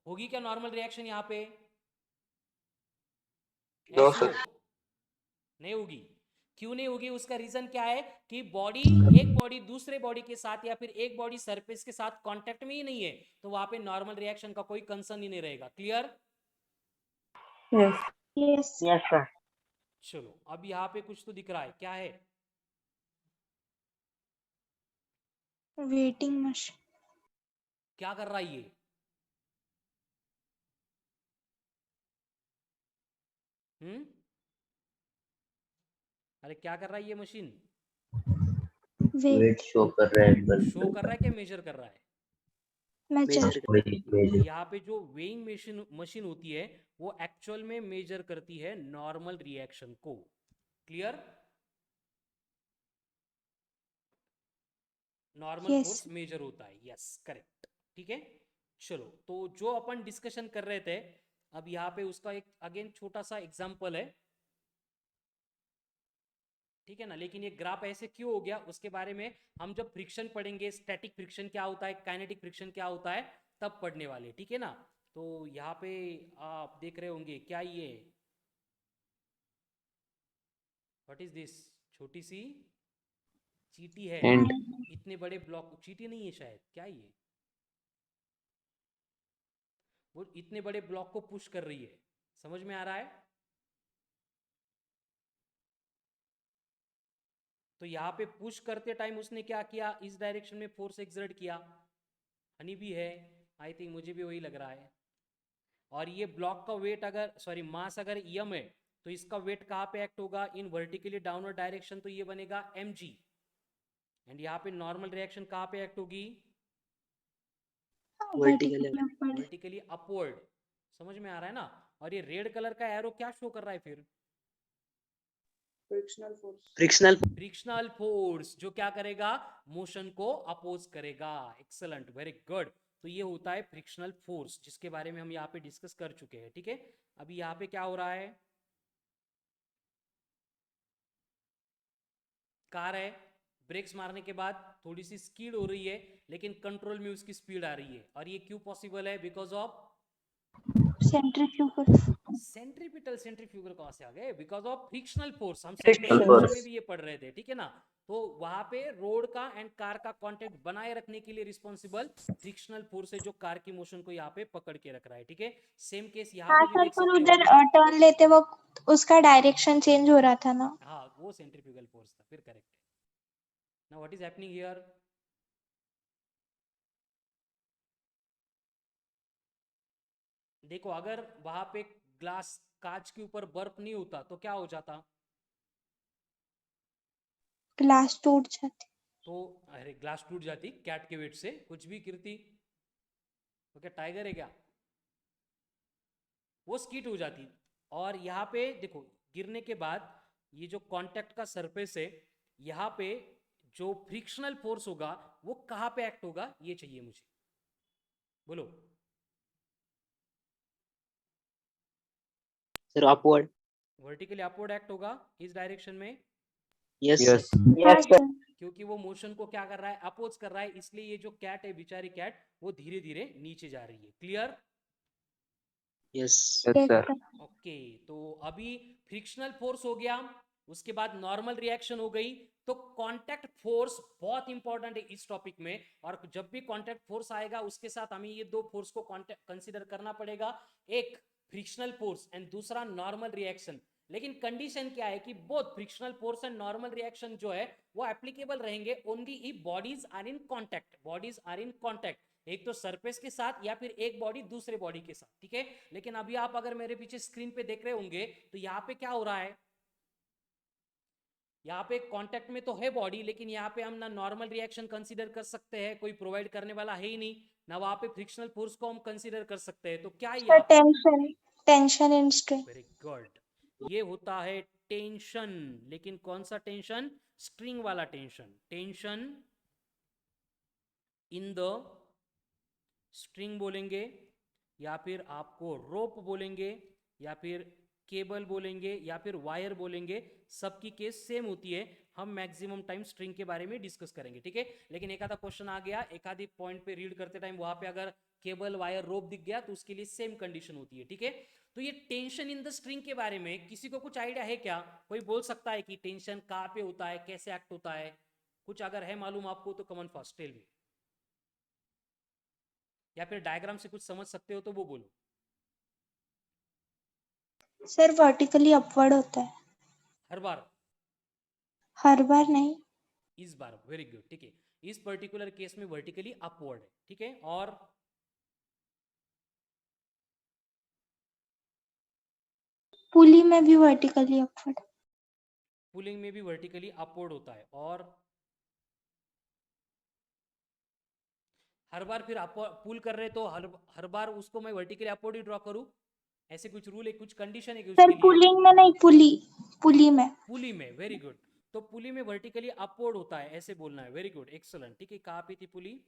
होगी क्या नॉर्मल रिएक्शन यहाँ पे? No, Yes, sir. no? नहीं होगी। क्यों नहीं होगी? उसका रीजन क्या है कि बॉडी, एक बॉडी दूसरे बॉडी के साथ या फिर एक बॉडी सरफेस के साथ कांटेक्ट में ही नहीं है, तो वहां पे नॉर्मल रिएक्शन का कोई कंसर्न ही नहीं रहेगा। Clear? Yes. Yes. Yes, sir. चलो, अब यहाँ पे कुछ तो दिख रहा है, क्या है? Waiting machine. क्या कर रहा है ये? अरे क्या कर रहा है ये मशीन? वेट शो कर रहा है शो कर रहा है क्या मेजर कर रहा है? मेजर। तो यहाँ पे जो वेइंग मशीन मशीन होती है वो एक्चुअल में मेजर करती है नॉर्मल रिएक्शन को। Clear? Normal Yes. Force measure होता है। Yes correct. ठीक है, चलो तो जो अपन डिस्कशन कर रहे थे अब यहाँ पे उसका एक अगेन छोटा सा एग्जांपल है, ठीक है ना। लेकिन ये ग्राफ ऐसे क्यों हो गया उसके बारे में हम जब फ्रिक्शन पढ़ेंगे, स्टैटिक फ्रिक्शन क्या होता है, काइनेटिक फ्रिक्शन क्या होता है, तब पढ़ने वाले, ठीक है ना। तो यहाँ पे आप देख रहे होंगे क्या ये, व्हाट इज दिस, छोटी सी चीटी है। एंड इतने बड़े ब्लॉक, चीटी नहीं है शायद, क्या ये, वो इतने बड़े ब्लॉक को पुश कर रही है। समझ में आ रहा है? तो यहाँ पे पुश करते टाइम उसने क्या किया, इस डायरेक्शन में फोर्स एक्सर्ट किया। हनी भी है, आई थिंक मुझे भी वही लग रहा है। और ये ब्लॉक का वेट अगर सॉरी मास अगर एम है तो इसका वेट कहाँ पे एक्ट होगा, इन वर्टिकली डाउनवर्ड डायरेक्शन, तो ये बनेगा mg। एंड यहाँ पे नॉर्मल रिएक्शन कहाँ पे एक्ट होगी, वर्टिकल वर्टिकली अपवर्ड। समझ में आ रहा है ना। और ये रेड कलर का एरो क्या शो कर रहा है फिर, फ्रिक्शनल फ्रिक्शनल फोर्स, जो क्या करेगा, मोशन को अपोज करेगा। Excellent, very good. तो ये होता है फ्रिक्शनल फोर्स जिसके बारे में हम यहाँ पे डिस्कस कर चुके हैं, ठीक है। अभी यहाँ पे क्या हो रहा है, कार है, ब्रेक्स मारने के बाद थोड़ी सी स्पीड हो रही है लेकिन कंट्रोल में उसकी स्पीड आ रही है। और ये क्यों पॉसिबल है, because of centrifugal. Centripetal. Centrifugal कहां से आ गए, बिकॉज ऑफ फ्रिक्शनल फोर्स। हम Frictional सेंट्रीफ्यूगल force. में भी ये पढ़ रहे थे, ठीक है ना। तो वहां पे रोड का एंड कार का कांटेक्ट बनाए रखने के लिए रिस्पॉन्सिबल फ्रिक्शनल फोर्स है जो कार की मोशन को यहाँ पे पकड़ के रख रहा है, ठीक है। सेम केस यहाँ हाँ पे भी सर, देख पर सकते उधर हो। टर्न लेते वक्त उसका डायरेक्शन चेंज हो रहा था ना। हाँ वो सेंट्रीफ्यूगल फोर्स था, फिर करेक्ट है। Now what is happening here, देखो अगर वहां पे ग्लास कांच के ऊपर बर्फ नहीं होता तो क्या हो जाता, ग्लास टूट जाती। तो अरे ग्लास टूट जाती कैट के वेट से, कुछ भी गिरती तो क्या टाइगर है क्या, वो स्कीट हो जाती। और यहाँ पे देखो गिरने के बाद ये जो कांटेक्ट का सरफेस है, यहाँ पे जो फ्रिक्शनल फोर्स होगा वो कहाँ पे एक्ट होगा, ये चाहिए मुझे, बोलो। Sir upward. Vertically upward act होगा इस डायरेक्शन में, yes yes sir. Yes, sir. क्योंकि वो मोशन को क्या कर रहा है, अपोज कर रहा है, इसलिए ये जो कैट है बेचारी कैट वो धीरे धीरे नीचे जा रही है। Clear? Yes yes sir okay, तो अभी फ्रिक्शनल फोर्स हो गया, उसके बाद नॉर्मल रिएक्शन हो गई। तो कांटेक्ट फोर्स बहुत इंपॉर्टेंट है इस टॉपिक में। और जब भी कांटेक्ट फोर्स आएगा उसके साथ हमें ये दो फोर्स को कंसीडर करना पड़ेगा, एक फ्रिक्शनल फोर्स एंड दूसरा नॉर्मल रिएक्शन। लेकिन कंडीशन क्या है कि both frictional force and normal reaction जो है वो एप्लीकेबल रहेंगे only if bodies are in contact. Bodies are in contact, एक तो सरफेस के साथ या फिर एक बॉडी दूसरे बॉडी के साथ, ठीक है। लेकिन अभी आप अगर मेरे पीछे स्क्रीन पे देख रहे होंगे तो यहाँ पे क्या हो रहा है, यहाँ पे कांटेक्ट में तो है बॉडी लेकिन यहाँ पे हम ना नॉर्मल रिएक्शन कंसीडर कर सकते हैं, कोई प्रोवाइड करने वाला है ही नहीं, ना वहां पे फ्रिक्शनल फोर्स को हम कंसीडर कर सकते हैं। तो क्या है सर यहाँ पे, tension, tension and strain. Very good, ये होता है टेंशन। लेकिन कौन सा टेंशन, स्ट्रिंग वाला tension. Tension in the string बोलेंगे या फिर आपको रोप बोलेंगे या फिर केबल बोलेंगे या फिर वायर बोलेंगे, सबकी केस सेम होती है। हम मैक्सिमम टाइम स्ट्रिंग के बारे में डिस्कस करेंगे, ठीक है। लेकिन एक आधा क्वेश्चन आ गया, एक आधी पॉइंट पे रीड करते टाइम वहां पे अगर केबल वायर रोप दिख गया तो उसके लिए सेम कंडीशन होती है, ठीक है। तो ये टेंशन इन द स्ट्रिंग के बारे में किसी को कुछ आइडिया है क्या, कोई बोल सकता है कि टेंशन कहाँ पे होता है, कैसे एक्ट होता है, कुछ अगर है मालूम आपको तो कमन फास्ट टेल मी, या फिर डायग्राम से कुछ समझ सकते हो तो वो बोलो। सर वर्टिकली अपवर्ड होता है। हर बार, हर बार नहीं। इस बार, वेरी गुड, ठीक है। इस पर्टिकुलर केस में वर्टिकली अपवर्ड है, ठीक है। और पुली में भी वर्टिकली अपवर्ड। पुलिंग में भी वर्टिकली अपवर्ड होता है। और हर बार फिर पुल कर रहे तो हर बार उसको मैं वर्टिकली अपवर्ड ही ड्रॉ करूं, ऐसे कुछ रूल है, कुछ कंडीशन है कि सर उसके लिए? पुलिंग में नहीं, पुली में। पुली में, वेरी गुड। तो पुली में वर्टिकली अपवर्ड होता है, ऐसे बोलना है, वेरी गुड, एक्सलेंट, ठीक है। कहाँ पे थी पुली?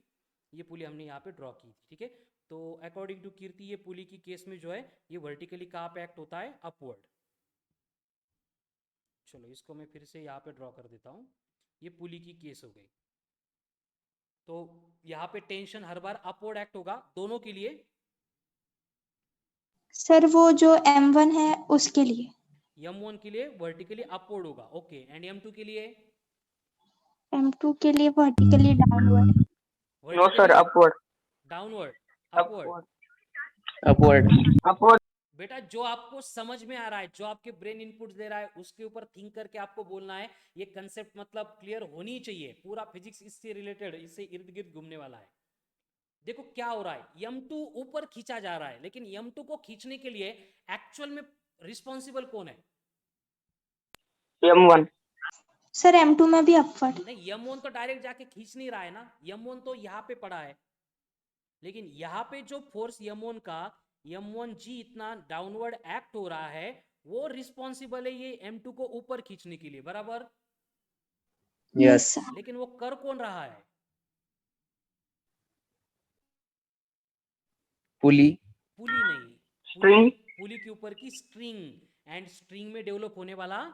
ये पुली हमने यहाँ पे ड्रॉ की थी, ठीक है। तो अकॉर्डिंग टू कीर्ति ये पुली की केस में जो है ये वर्टिकली कहाँ पे एक्ट होता है? अपवर्ड। चलो इसको मैं फिर से यहाँ पे ड्रॉ कर देता हूँ, ये पुली की केस हो गई। तो यहाँ पे टेंशन हर बार अपवर्ड एक्ट होगा दोनों के लिए। सर वो जो M1 है उसके लिए। M1 के लिए वर्टिकली अपवर्ड होगा, ओके। एंड M2 के लिए? M2 के लिए vertically downward. No sir, upward. Downward, upward, upward. Upward. बेटा जो आपको समझ में आ रहा है, जो आपके ब्रेन इनपुट दे रहा है उसके ऊपर थिंक करके आपको बोलना है। ये कंसेप्ट मतलब क्लियर होनी चाहिए, पूरा फिजिक्स इससे रिलेटेड, इससे इर्द गिर्द घूमने वाला है। देखो क्या हो रहा है, M2 ऊपर खींचा जा रहा है, लेकिन M2 को खींचने के लिए एक्चुअल में रिस्पॉन्सिबल कौन है? M1। सर M2 में भी अपवर्ड। नहीं, M1 तो डायरेक्ट जाके खींच नहीं रहा है ना, M1 तो यहाँ पे पड़ा है। लेकिन यहाँ पे जो फोर्स M1 का, M1G इतना डाउनवर्ड एक्ट हो रहा है, वो रिस्पॉन्सिबल है ये M2 को ऊपर खींचने के लिए, बराबर? यस। लेकिन वो कर कौन रहा है? पुली। पुली नहीं, स्ट्रिंग। पुली के ऊपर की स्ट्रिंग, एंड स्ट्रिंग में डेवलप होने वाला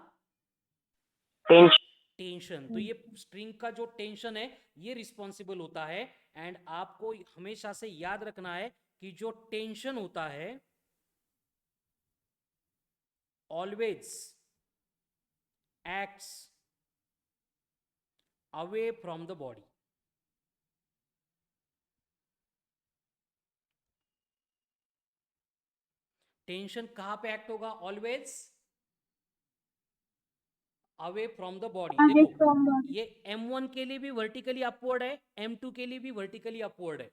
टेंशन। तो ये स्ट्रिंग का जो टेंशन है ये रिस्पॉन्सिबल होता है। एंड आपको हमेशा से याद रखना है कि जो टेंशन होता है always acts away from the body. Tension कहां पे एक्ट होगा? Always away from the body. देखो ये M1 के लिए भी वर्टिकली अपवर्ड है, M2 के लिए भी वर्टिकली अपवर्ड है।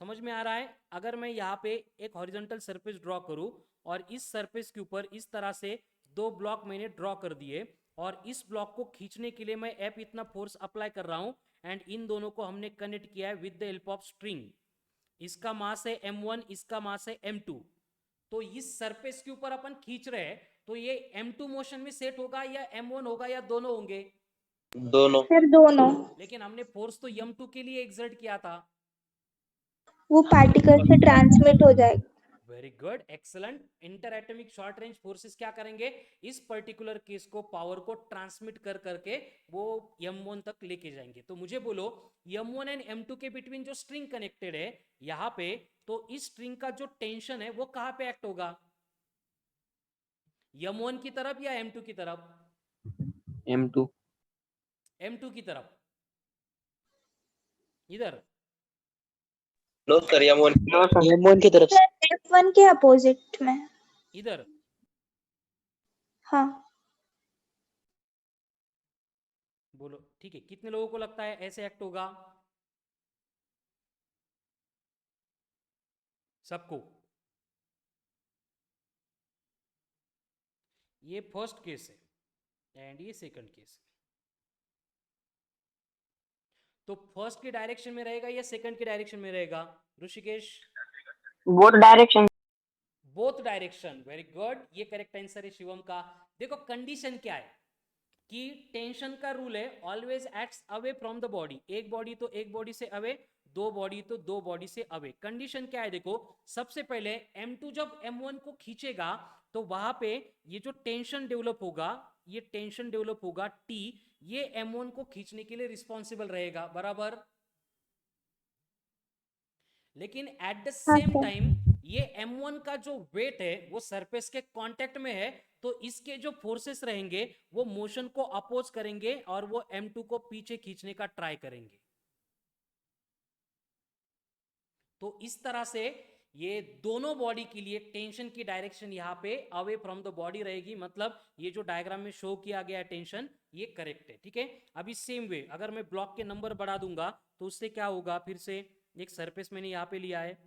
समझ में आ रहा है? अगर मैं यहाँ पे एक हॉरिजॉन्टल सरफेस ड्रॉ करूं और इस सरफेस के ऊपर इस तरह से दो ब्लॉक मैंने ड्रॉ कर दिए, और इस ब्लॉक को खींचने के लिए मैं F इतना फोर्स अप्लाई कर रहा हूं, एंड इन दोनों को हमने कनेक्ट किया है with the help of string. इसका मास है M1, इसका मास है M2। तो इस सरफेस के ऊपर अपन खींच रहे हैं, तो ये M2 मोशन में सेट होगा या M1 होगा, या दोनों होंगे? दोनों। सर दोनों। लेकिन हमने फोर्स तो M2 के लिए एक्सर्ट किया था। वो पार्टिकल से ट्रांसमिट हो जाएगा। Very good, excellent. Inter atomic short range forces क्या करेंगे? इस पर्टिकुलर केस को, पावर को ट्रांसमिट कर करके वो M1 तक लेके जाएंगे। तो मुझे बोलो M1 एंड M2 के बिटवीन जो स्ट्रिंग कनेक्टेड है यहां पे, तो इस स्ट्रिंग का जो टेंशन है वो कहां पे एक्ट होगा? M1 की तरफ या M2 की तरफ? M2। M2 की तरफ, इधर। No sir, M1। M1 की तरफ से। F1 के अपोजिट में। इधर। हाँ। बोलो ठीक है, कितने लोगों को लगता है ऐसे एक्ट होगा? सबको? ये फर्स्ट केस है एंड ये सेकंड केस है। तो फर्स्ट के डायरेक्शन में रहेगा या सेकंड के डायरेक्शन में रहेगा Rishikesh? Both direction. Both direction, very good, ये करेक्ट आंसर है शिवम का। देखो कंडीशन क्या है कि टेंशन का रूल है always acts away from the body. एक बॉडी तो एक बॉडी से अवे, दो बॉडी तो दो बॉडी से अवे। कंडीशन क्या है? देखो सबसे पहले M2 जब M1 को खींचेगा तो वहां पे ये जो टेंशन डेवलप होगा, ये टेंशन डेवलप होगा T, ये M1 को खींचने के लिए रिस्पॉन्सिबल रहेगा, बराबर? लेकिन एट द सेम टाइम ये M1 का जो वेट है वो सरफेस के कांटेक्ट में है, तो इसके जो फोर्सेस रहेंगे वो मोशन को अपोज करेंगे और वो M2 को पीछे खींचने का ट्राई करेंगे। तो इस तरह से ये दोनों बॉडी के लिए टेंशन की डायरेक्शन यहाँ पे अवे फ्रॉम द बॉडी रहेगी, मतलब ये जो डायग्राम में शो किया गया है टेंशन ये करेक्ट है, ठीक है। अभी सेम वे अगर मैं ब्लॉक के नंबर बढ़ा दूंगा तो उससे क्या होगा, फिर से एक सरफेस मैंने यहाँ पे लिया है,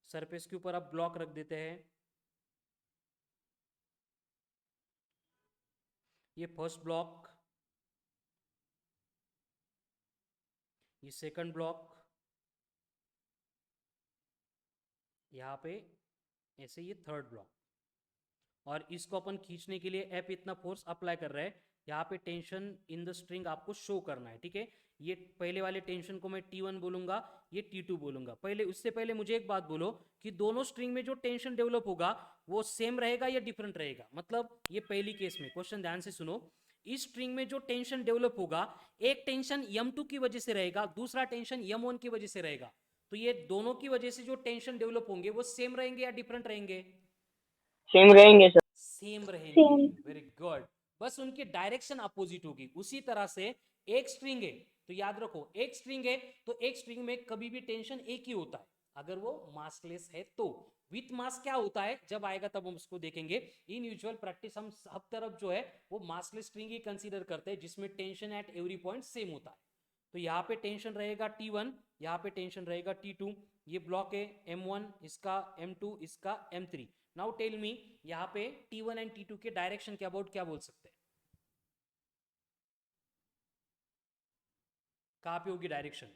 सरफेस के ऊपर अब ब्लॉक रख देते हैं। ये फर्स्ट ब्लॉक, ये सेकंड ब्लॉक, यहाँ पे ऐसे ये थर्ड ब्लॉक, और इसको अपन खींचने के लिए एफ इतना फोर्स अप्लाई कर रहे हैं। यहाँ पे टेंशन इन द स्ट्रिंग आपको शो करना है, ठीक है। ये पहले वाले टेंशन को मैं T1 बोलूंगा, ये T2 बोलूंगा। पहले उससे पहले मुझे एक बात बोलो कि दोनों स्ट्रिंग में जो टेंशन डेवलप होगा वो सेम रहेगा या डिफरेंट रहेगा। मतलब ये पहली केस में, क्वेश्चन ध्यान से सुनो, इस स्ट्रिंग में जो टेंशन डेवलप होगा एक टेंशन M2 की वजह से रहेगा, दूसरा टेंशन M1 की वजह से रहेगा। तो ये दोनों की वजह से जो टेंशन डेवलप होंगे वो सेम रहेंगे या डिफरेंट रहेंगे? सेम रहेंगे सर। सेम रहेंगे। Same. वेरी गुड, बस उनकी डायरेक्शन अपोजिट होगी। उसी तरह से एक स्ट्रिंग है तो याद रखो, एक स्ट्रिंग है तो एक स्ट्रिंग में कभी भी टेंशन एक ही होता है अगर वो मासलेस है तो। विथ मास क्या होता है जब आएगा तब हम उसको देखेंगे। इन यूजुअल प्रैक्टिस हम सब तरफ जो है वो मासलेस स्ट्रिंग ही कंसीडर करते हैं जिसमें tension at every point same होता है। तो यहाँ पे टेंशन रहेगा T1, यहाँ पे टेंशन रहेगा T2। ये ब्लॉक है M1, इसका M2, इसका M3। नाउ टेल मी यहाँ पे T1 एंड T2 के डायरेक्शन के अबाउट क्या बोल सकते हैं? कहाँ पे होगी डायरेक्शन?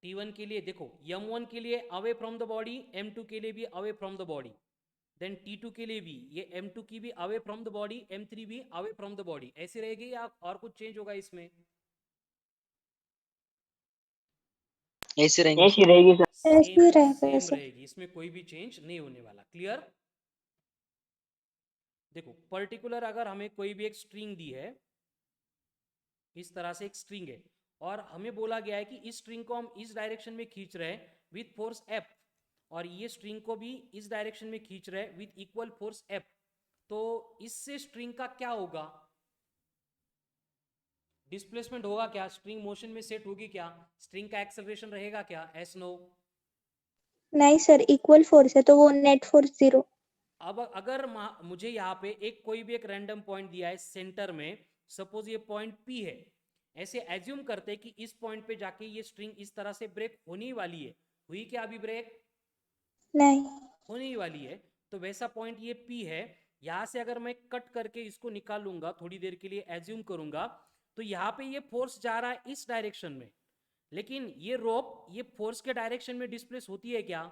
T1 के लिए देखो, M1 के लिए away from the body, M2 के लिए भी away from the body, then T2 के लिए भी ये M2 की भी away from the body, M3 भी अवे फ्रॉम द बॉडी। ऐसी रहेगी या और कुछ चेंज होगा इसमें? ऐसे रहेंगे ऐसी रहेगी सर। ऐसे ही रहेगा सेम सर। रहेगी, इसमें कोई भी चेंज नहीं होने वाला। क्लियर? देखो पर्टिकुलर अगर हमें कोई भी एक स्ट्रिंग दी है, इस तरह से एक स्ट्रिंग है और हमें बोला गया है कि इस स्ट्रिंग को हम इस डायरेक्शन में खींच रहे हैं विथ फोर्स F, और ये स्ट्रिंग को भी इस डायरेक्शन में खींच रहे हैं विथ इक्वल फोर्स F, तो इससे स्ट्रिंग का क्या होगा? डिस्प्लेसमेंट होगा क्या? स्ट्रिंग मोशन में सेट होगी क्या? स्ट्रिंग का एक्सेलरेशन रहेगा क्या? Yes no? नहीं सर, इक्वल फोर्स है तो वो नेट फोर्स 0। अब अगर मुझे यहाँ पे एक कोई भी एक रैंडम पॉइंट दिया है सेंटर में, सपोज ये पॉइंट P है, ऐसे एज्यूम करते हैं कि इस पॉइंट पे जाके ये स्ट्रिंग इस तरह से ब्रेक होने वाली है। हुई क्या अभी ब्रेक? नहीं। होने ही वाली है। तो वैसा पॉइंट ये P है, यहाँ से अगर मैं कट करके इसको निकालूंगा, थोड़ी देर के लिए एज्यूम करूंगा, तो यहाँ पे ये फोर्स जा रहा है इस डायरेक्शन में, लेकिन ये रोप ये फोर्स के डायरेक्शन में डिस्प्लेस होती है क्या?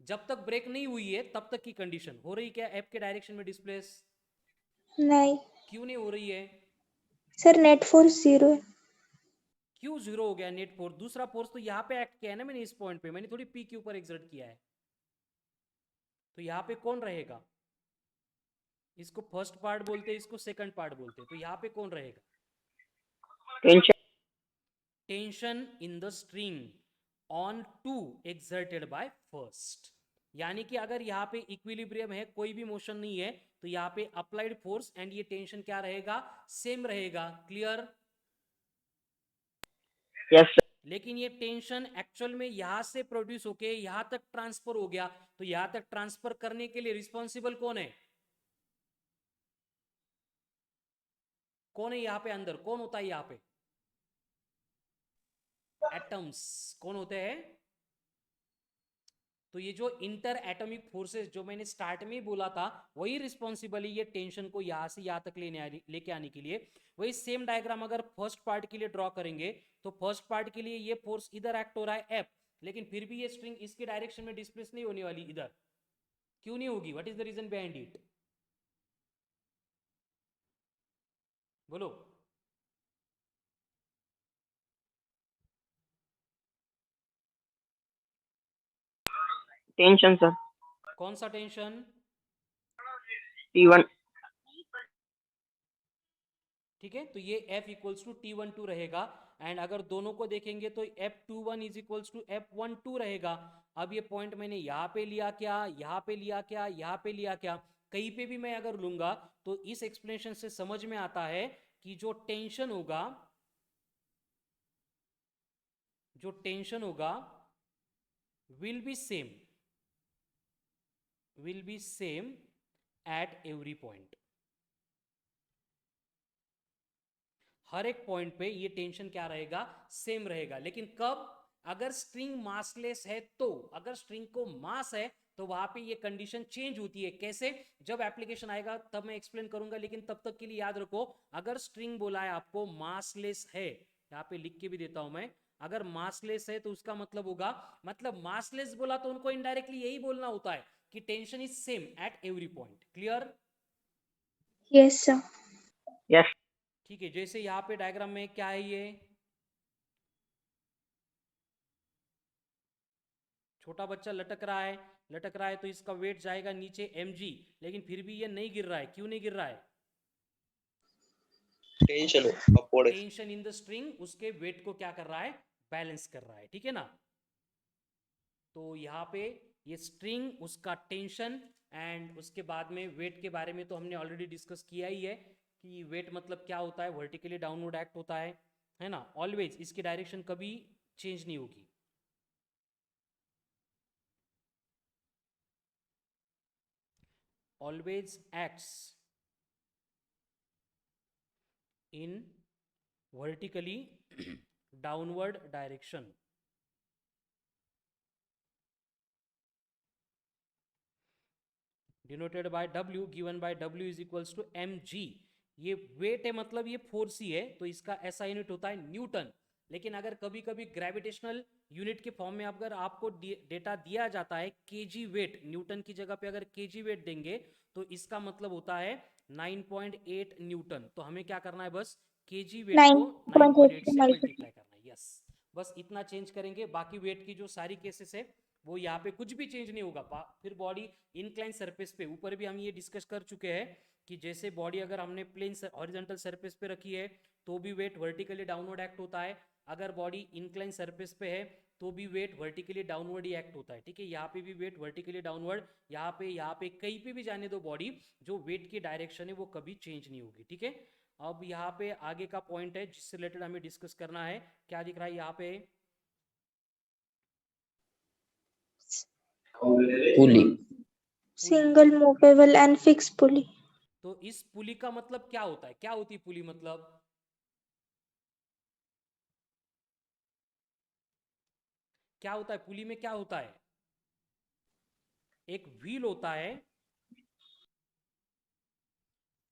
जब तक ब्रेक नहीं हुई है तब तक की कंडीशन हो रही क्या एफ के डायरेक्शन में डिस्प्लेस? नहीं क्यों नहीं हो रही है? सर, नेट फोर्स 0 है। क्यों 0 हो गया नेट फोर्स? दूसरा फोर्स तो यहाँ पे एक्ट किया है ना मैंने, इस पॉइंट पे मैंने थोड़ी पी के ऊपर एक्सर्ट किया है। तो यहाँ पे कौन रहेगा? इसको फर्स्ट पार्ट बोलते हैं, इसको सेकंड पार्ट बोलते हैं। तो यहाँ पे कौन रहेगा? Tension. Tension in the string on two exerted by first. यानी कि अगर यहाँ पे इक्विलिब्रियम है, कोई भी मोशन नहीं है, तो यहाँ पे अप्लाइड फोर्स एंड ये टेंशन क्या रहेगा? सेम रहेगा। क्लियर? Yes sir. लेकिन ये टेंशन एक्चुअल में यहां से प्रोड्यूस होके यहां तक ट्रांसफर हो गया, तो यहां तक ट्रांसफर करने के लिए रिस्पॉन्सिबल कौन है? कौन है यहाँ पे अंदर? कौन होता है यहाँ पे? एटम्स। कौन होते हैं? तो ये जो इंटर एटॉमिक फोर्सेस जो मैंने स्टार्ट में ही बोला था, वही रिस्पॉन्सिबल है ये टेंशन को यहां से यहां तक लेके आने के लिए। वही सेम डायग्राम अगर फर्स्ट पार्ट के लिए ड्रॉ करेंगे, तो फर्स्ट पार्ट के लिए ये फोर्स इधर एक्ट हो रहा है एफ, लेकिन फिर भी ये स्ट्रिंग इसके डायरेक्शन में डिस्प्लेस नहीं होने वाली इधर। क्यों नहीं होगी? What is the reason behind it? बोलो। Tension sir. कौन सा टेंशन? T1। ठीक है, तो ये F इक्वल्स टू T12 रहेगा, एंड अगर दोनों को देखेंगे तो F21 is equals to F12 रहेगा। अब ये पॉइंट मैंने यहाँ पे लिया क्या, यहाँ पे लिया क्या, यहाँ पे लिया क्या? कहीं पे भी मैं अगर लूंगा तो इस एक्सप्लेनेशन से समझ में आता है कि जो टेंशन होगा will be same at every point. हर एक पॉइंट पे ये टेंशन क्या रहेगा, सेम रहेगा। लेकिन कब, अगर स्ट्रिंग मासलेस है तो, अगर स्ट्रिंग को मास है तो वहां पे ये कंडीशन चेंज होती है। कैसे, जब एप्लीकेशन आएगा तब मैं एक्सप्लेन करूंगा, लेकिन तब तक के लिए याद रखो, अगर स्ट्रिंग बोला है आपको मासलेस है, यहाँ पे लिख के भी देता हूं मैं, अगर मासलेस है तो उसका मतलब होगा, मतलब मासलेस बोला तो उनको इनडायरेक्टली यही बोलना होता है कि tension is same at every point. Clear? Yes, sir. Yes. ठीक है, जैसे यहाँ पे डायग्राम में क्या है, ये छोटा बच्चा लटक रहा है तो इसका वेट जाएगा नीचे mg, लेकिन फिर भी ये नहीं गिर रहा है। क्यों नहीं गिर रहा है? Tension upward tension in the string उसके वेट को क्या कर रहा है, बैलेंस कर रहा है। ठीक है ना? तो यहाँ पे ये स्ट्रिंग, उसका टेंशन, एंड उसके बाद में वेट के बारे में तो हमने ऑलरेडी डिस्कस किया ही है कि वेट मतलब क्या होता है, वर्टिकली डाउनवर्ड एक्ट होता है ना, ऑलवेज इसकी डायरेक्शन कभी चेंज नहीं होगी। always acts in vertically downward direction. Denoted by W, given by W is equals to mg. ये वेट है, मतलब ये फोर्स ही है, तो इसका ऐसा यूनिट होता है न्यूटन। लेकिन अगर कभी कभी ग्रेविटेशनल यूनिट के फॉर्म में अगर आपको डेटा दिया जाता है केजी वेट, न्यूटन की जगह पे अगर केजी वेट देंगे तो इसका मतलब होता है 9.8 न्यूटन। तो हमें क्या करना है, बस केजी वेट को 9.8 से मल्टीप्लाई करना है। यस, बस इतना चेंज करेंगे, बाकी वेट की जो सारी केसेस है वो यहाँ पे कुछ भी चेंज नहीं होगा। फिर बॉडी इंक्लाइन सरफेस पे, ऊपर भी हम ये डिस्कस कर चुके हैं कि जैसे बॉडी अगर हमने प्लेन हॉरिजॉन्टल सरफेस पे रखी है तो भी वेट वर्टिकली डाउनवर्ड एक्ट होता है, अगर बॉडी इंक्लाइन सरफेस पे है तो भी वेट वर्टिकली डाउनवर्ड ही एक्ट होता है। ठीक है, यहाँ पे भी वेट वर्टिकली डाउनवर्ड, यहाँ पे कहीं पे भी जाने दो बॉडी, जो वेट की डायरेक्शन है वो कभी चेंज नहीं होगी। ठीक है, अब यहाँ पे आगे का पॉइंट है जिससे रिलेटेड हमें डिस्कस करना है। क्या दिख रहा है यहाँ पे? पुली। Single movable and fixed pulley. तो इस पुली का मतलब क्या होता है, क्या होती है पुली मतलब? क्या होता है पुली में, क्या होता है? एक व्हील होता है,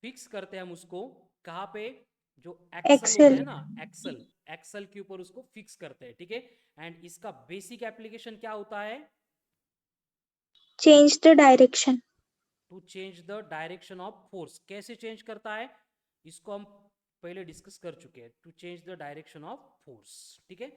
फिक्स करते हैं हम उसको कहाँ पे, जो एक्सल होता है ना, एक्सल के ऊपर उसको फिक्स करते हैं। ठीक है, एंड इसका बेसिक एप्लीकेशन क्या होता है? Change the direction. To change the direction of force. कैसे चेंज करता है, इसको हम पहले डिस्कस कर चुके हैं, to change the direction of force. ठीक है,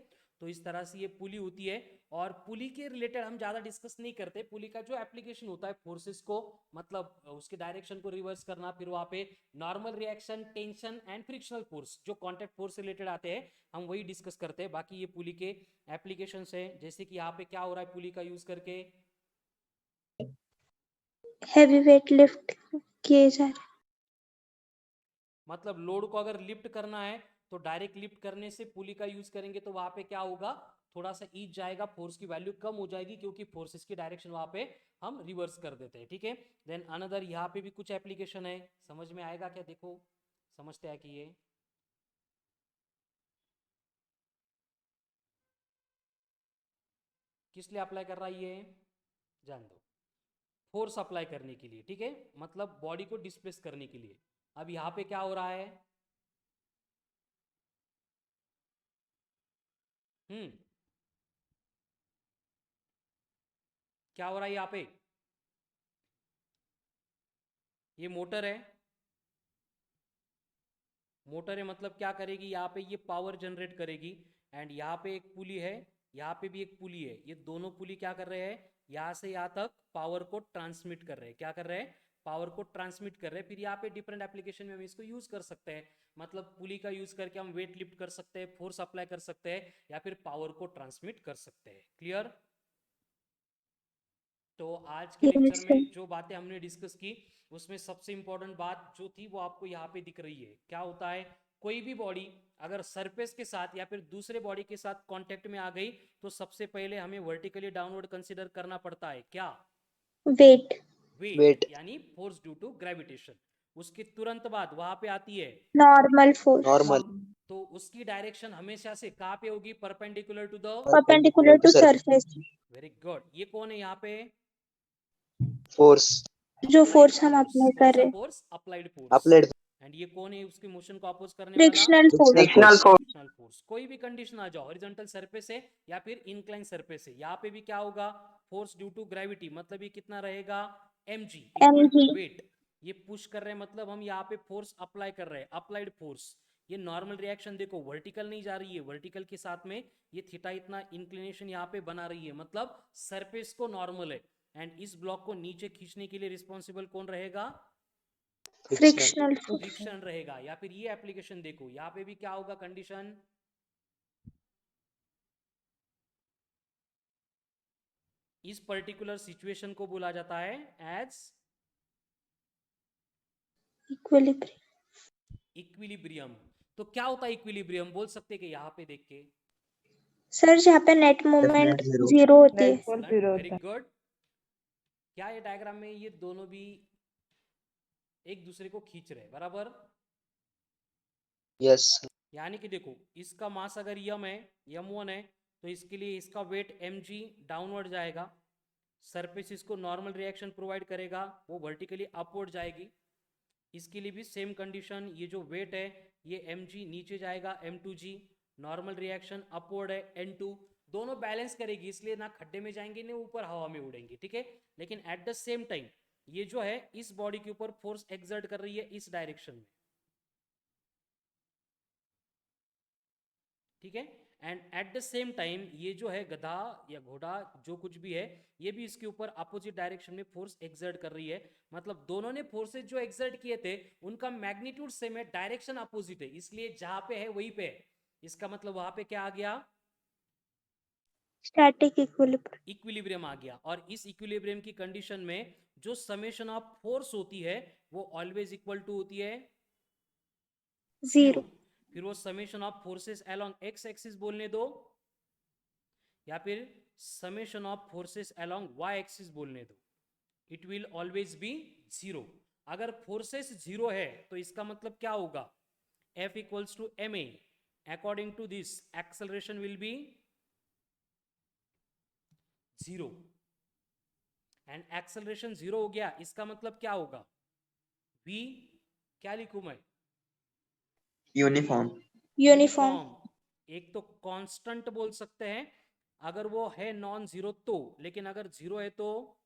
तो इस तरह से ये पुली होती है, और पुली के रिलेटेड हम ज़्यादा डिस्कस नहीं करते। पुली का जो एप्लीकेशन होता है फोर्सेस को, मतलब उसके डायरेक्शन को रिवर्स करना, फिर वहाँ पे normal reaction, tension and frictional force, जो कॉन्टैक्ट फोर्स से रिलेटेड आते हैं, हम वही डिस्कस करते हैं। बाकी ये पुली के एप्लीकेशन है, जैसे कि यहाँ पे क्या हो रहा है पुली का यूज करके, Heavy weight lift किए जा रहे। मतलब लोड को अगर लिफ्ट करना है तो डायरेक्ट लिफ्ट करने से पुली का यूज करेंगे तो वहां पे क्या होगा, थोड़ा सा ईज जाएगा, फोर्स की वैल्यू कम हो जाएगी, क्योंकि फोर्सेस की डायरेक्शन वहां पे हम रिवर्स कर देते हैं। ठीक है, देन अनदर यहाँ पे भी कुछ एप्लीकेशन है, समझ में आएगा क्या? देखो, समझते हैं कि ये किस लिए अप्लाई कर रहा है, ये जान दो, फोर्स अप्लाई करने के लिए। ठीक है, मतलब बॉडी को डिस्प्लेस करने के लिए। अब यहाँ पे क्या हो रहा है, क्या हो रहा है यहाँ पे, ये मोटर है, मोटर है मतलब क्या करेगी, यहाँ पे ये पावर जनरेट करेगी, एंड यहाँ पे एक पुली है, यहाँ पे भी एक पुली है, ये दोनों पुली क्या कर रहे हैं, यहाँ से यहाँ तक पावर को ट्रांसमिट कर रहे हैं। क्या कर रहे हैं, पावर को ट्रांसमिट कर रहे हैं। फिर यहाँ पे डिफरेंट एप्लीकेशन में हम इसको यूज कर सकते हैं, मतलब पुली का यूज करके हम वेट लिफ्ट कर सकते हैं, फोर्स अप्लाई कर सकते हैं, या फिर पावर को ट्रांसमिट कर सकते हैं। क्लियर? तो आज के Yes, लेक्चर में sir. जो बातें हमने डिस्कस की उसमें सबसे इंपॉर्टेंट बात जो थी वो आपको यहाँ पे दिख रही है। क्या होता है, कोई भी बॉडी अगर सरफेस के साथ या फिर दूसरे बॉडी के साथ कांटेक्ट में आ गई तो सबसे पहले हमें वर्टिकली डाउनवर्ड कंसीडर करना पड़ता है। क्या? Weight. Weight, Weight. यानी फोर्स ड्यू टू ग्रेविटेशन। उसके तुरंत बाद वहां पे आती है Normal force. Normal. तो उसकी डायरेक्शन हमेशा से कहाँ पे होगी? Perpendicular to the, Perpendicular to surface. Very good. ये कौन है यहाँ पे? Force. जो force हम apply कर रहे हैं. Force, applied force. Applied. And ये कौन है उसके मोशन को अपोज करने वाला? Frictional force. Frictional force. Frictional force. कोई भी कंडीशन आ जाओ, हॉरिजॉन्टल सरफेस है या फिर इंक्लाइन सरफेस है, यहाँ पे भी क्या होगा? फोर्स ड्यू टू ग्रेविटी, मतलब ये कितना रहेगा? mg equal to mg. Weight. ये पुश कर रहे हैं मतलब हम यहाँ पे फोर्स अप्लाई कर रहे हैं, अप्लाइड फोर्स। ये नॉर्मल रिएक्शन देखो, वर्टिकल नहीं जा रही है, वर्टिकल के साथ में ये थीटा इतना इंक्लिनेशन यहाँ पे बना रही है, मतलब सरफेस को नॉर्मल है। एंड इस ब्लॉक को नीचे खींचने के लिए रिस्पॉन्सिबल कौन रहेगा? Frictional force. फ्रिक्शन रहेगा। या फिर ये एप्लीकेशन देखो, यहाँ पे भी क्या होगा कंडीशन? इस पर्टिकुलर सिचुएशन को बोला जाता है एज Equilibrium. इक्विलिब्रियम। तो क्या होता है इक्विलिब्रियम? बोल सकते कि यहाँ पे देख के? सर जहाँ पे नेट मूवमेंट Definite zero. 0 होती है. Net force 0 वेरी होता है. गुड। क्या ये डायग्राम में ये दोनों भी एक दूसरे को खींच रहे हैं, बराबर? Yes. यानी कि देखो, इसका मास अगर यम है, m1 है, तो इसके लिए इसका वेट mg डाउनवर्ड जाएगा, सरफेस इसको नॉर्मल रिएक्शन प्रोवाइड करेगा, वो वर्टिकली अपवर्ड जाएगी। इसके लिए भी सेम कंडीशन, ये जो वेट है ये mg नीचे जाएगा, m2g, नॉर्मल रिएक्शन अपवर्ड है n2, दोनों बैलेंस करेगी, इसलिए ना खड्डे में जाएंगे ना ऊपर हवा में उड़ेंगे, ठीक है। लेकिन एट द सेम टाइम ये जो है इस बॉडी के ऊपर फोर्स एक्सर्ट कर रही है इस डायरेक्शन में, ठीक है। And at the same time ये जो है गधा या घोड़ा जो कुछ भी है, ये भी इसके ऊपर अपोजिट डायरेक्शन में फोर्स एक्सर्ट कर रही है, मतलब दोनों ने फोर्सेस जो एक्सर्ट किए थे उनका मैग्नीट्यूड सेम है, डायरेक्शन अपोजिट है, इसलिए जहां पे है वहीं पे है। इसका मतलब वहां पे क्या आ गया? Static equilibrium. इक्विलिब्रियम आ गया। और इस इक्विलिब्रियम की कंडीशन में जो समेशन ऑफ फोर्स होती है वो ऑलवेज इक्वल टू होती है 0. फिर वो summation of forces along X axis बोलने दो या फिर summation of forces along Y axis बोलने दो, इट विल ऑलवेज बी 0। अगर फोर्सेस 0 है तो इसका मतलब क्या होगा? F equals to ma, according to this acceleration will be 0। And acceleration 0 हो गया, इसका मतलब क्या होगा? v क्या लिखूं मैं? Uniform. यूनिफॉर्म. एक तो कांस्टेंट बोल सकते हैं अगर वो है नॉन जीरो तो, लेकिन अगर 0 है तो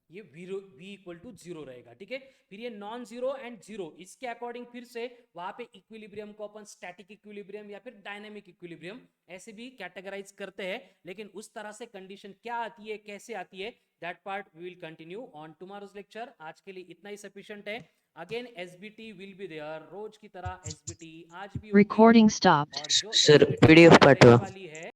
ये v इक्वल टू 0 रहेगा, ठीक है। फिर ये नॉन जीरो एंड 0, इसके अकॉर्डिंग फिर से वहां पे इक्विलिब्रियम को अपन स्टैटिक इक्विलिब्रियम या फिर डायनामिक इक्विलिब्रियम ऐसे भी कैटेगराइज करते हैं, लेकिन उस तरह से कंडीशन क्या आती है, कैसे आती है, that part we will continue on tomorrow's lecture. आज के लिए इतना ही सफिशिएंट है। Again SBT will be there, रोज की तरह एसबीटी आज भी होगी। Recording stopped. और जो Sir, SBT PDF रहने पाठवा. वाली है